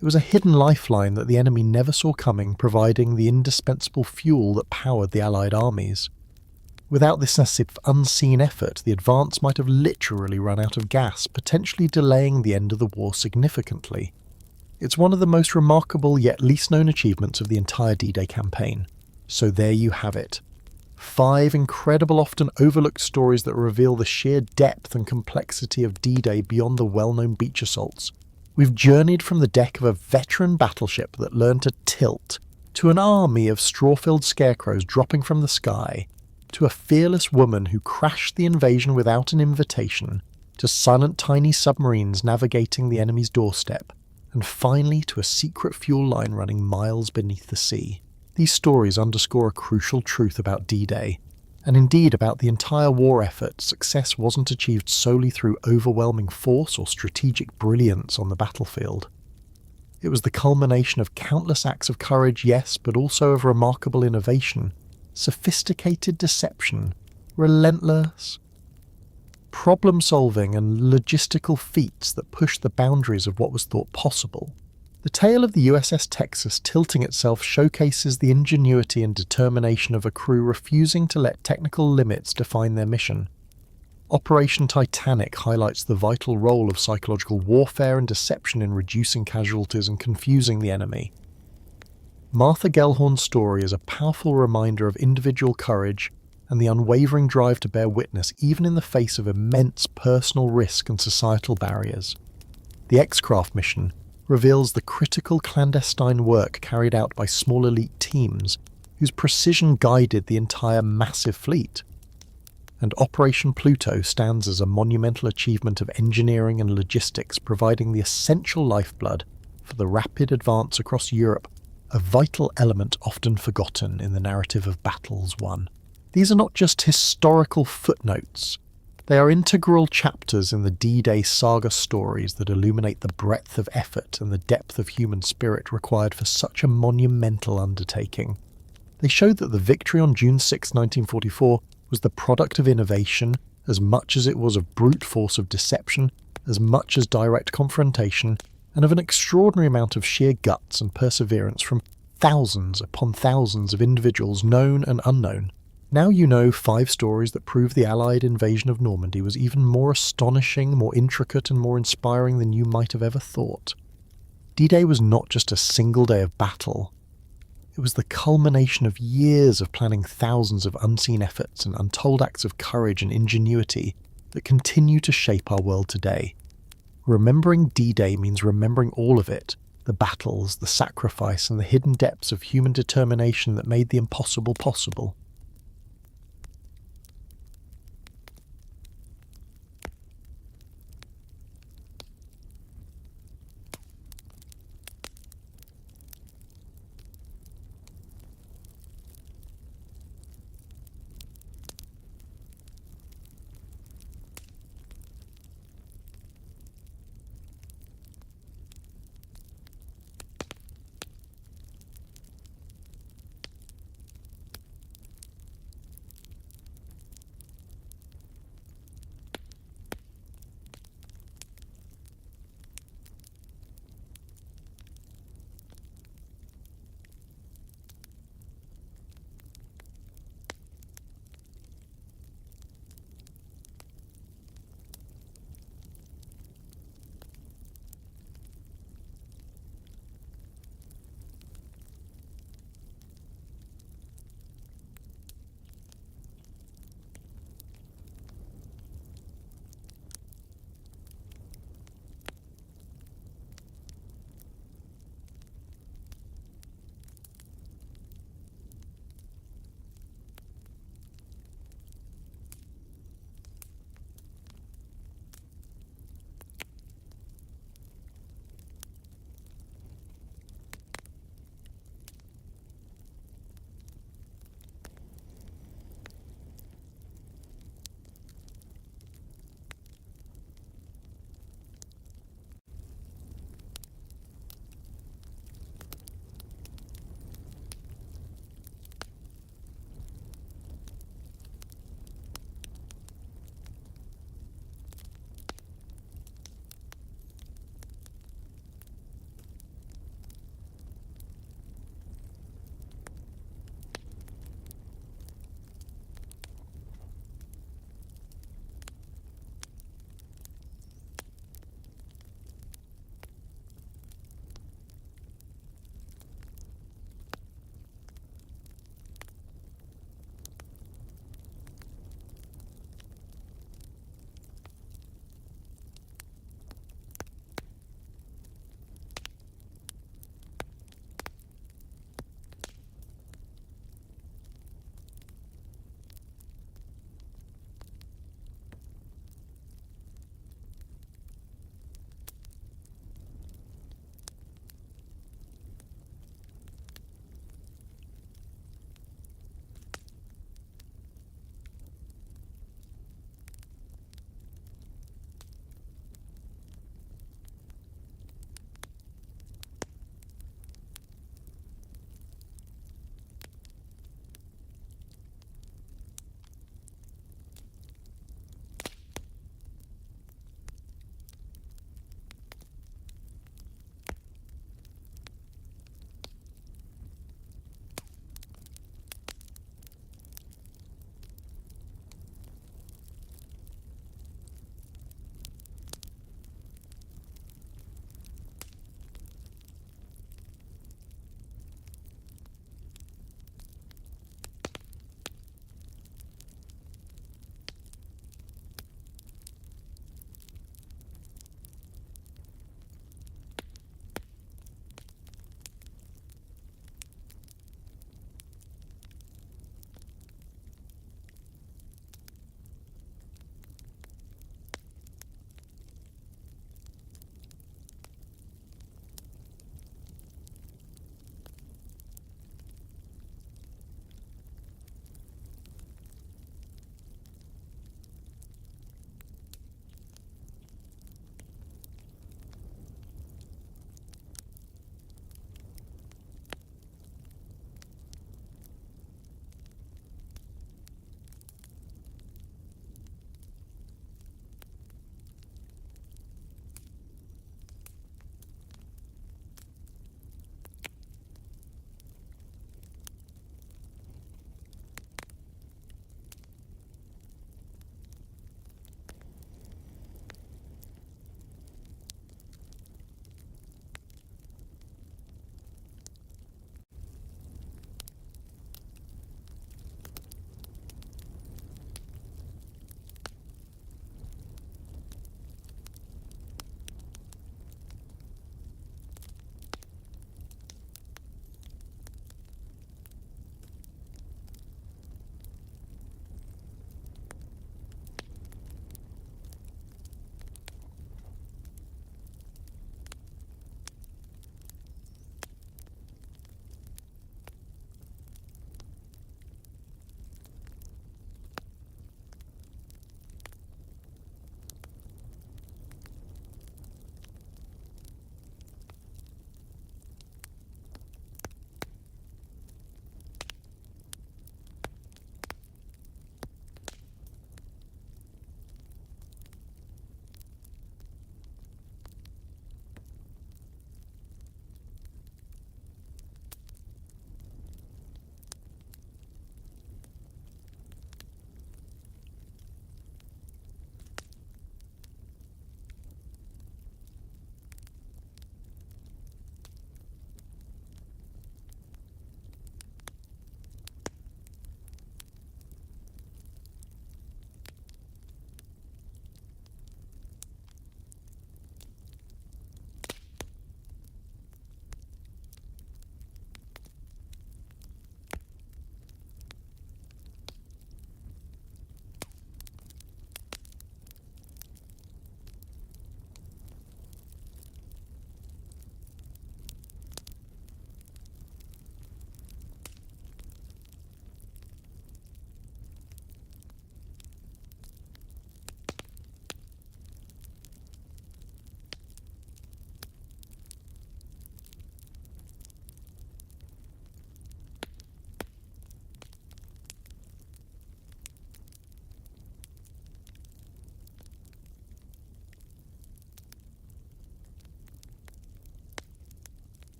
It was a hidden lifeline that the enemy never saw coming, providing the indispensable fuel that powered the Allied armies. Without this massive unseen effort, the advance might have literally run out of gas, potentially delaying the end of the war significantly. It's one of the most remarkable yet least known achievements of the entire D-Day campaign. So there you have it. 5 incredible, often overlooked stories that reveal the sheer depth and complexity of D-Day beyond the well-known beach assaults. We've journeyed from the deck of a veteran battleship that learned to tilt, to an army of straw-filled scarecrows dropping from the sky, to a fearless woman who crashed the invasion without an invitation, to silent tiny submarines navigating the enemy's doorstep, and finally to a secret fuel line running miles beneath the sea. These stories underscore a crucial truth about D-Day, and indeed about the entire war effort. Success wasn't achieved solely through overwhelming force or strategic brilliance on the battlefield. It was the culmination of countless acts of courage, yes, but also of remarkable innovation, sophisticated deception, relentless problem-solving and logistical feats that pushed the boundaries of what was thought possible. The tale of the USS Texas tilting itself showcases the ingenuity and determination of a crew refusing to let technical limits define their mission. Operation Titanic highlights the vital role of psychological warfare and deception in reducing casualties and confusing the enemy. Martha Gellhorn's story is a powerful reminder of individual courage and the unwavering drive to bear witness even in the face of immense personal risk and societal barriers. The X-Craft mission reveals the critical clandestine work carried out by small elite teams whose precision guided the entire massive fleet. And Operation Pluto stands as a monumental achievement of engineering and logistics, providing the essential lifeblood for the rapid advance across Europe, a vital element often forgotten in the narrative of battles won. These are not just historical footnotes. They are integral chapters in the D-Day saga stories that illuminate the breadth of effort and the depth of human spirit required for such a monumental undertaking. They show that the victory on June 6, 1944 was the product of innovation as much as it was of brute force of deception, as much as direct confrontation, and of an extraordinary amount of sheer guts and perseverance from thousands upon thousands of individuals, known and unknown. Now you know 5 stories that prove the Allied invasion of Normandy was even more astonishing, more intricate, and more inspiring than you might have ever thought. D-Day was not just a single day of battle. It was the culmination of years of planning thousands of unseen efforts and untold acts of courage and ingenuity that continue to shape our world today. Remembering D-Day means remembering all of it, the battles, the sacrifice, and the hidden depths of human determination that made the impossible possible.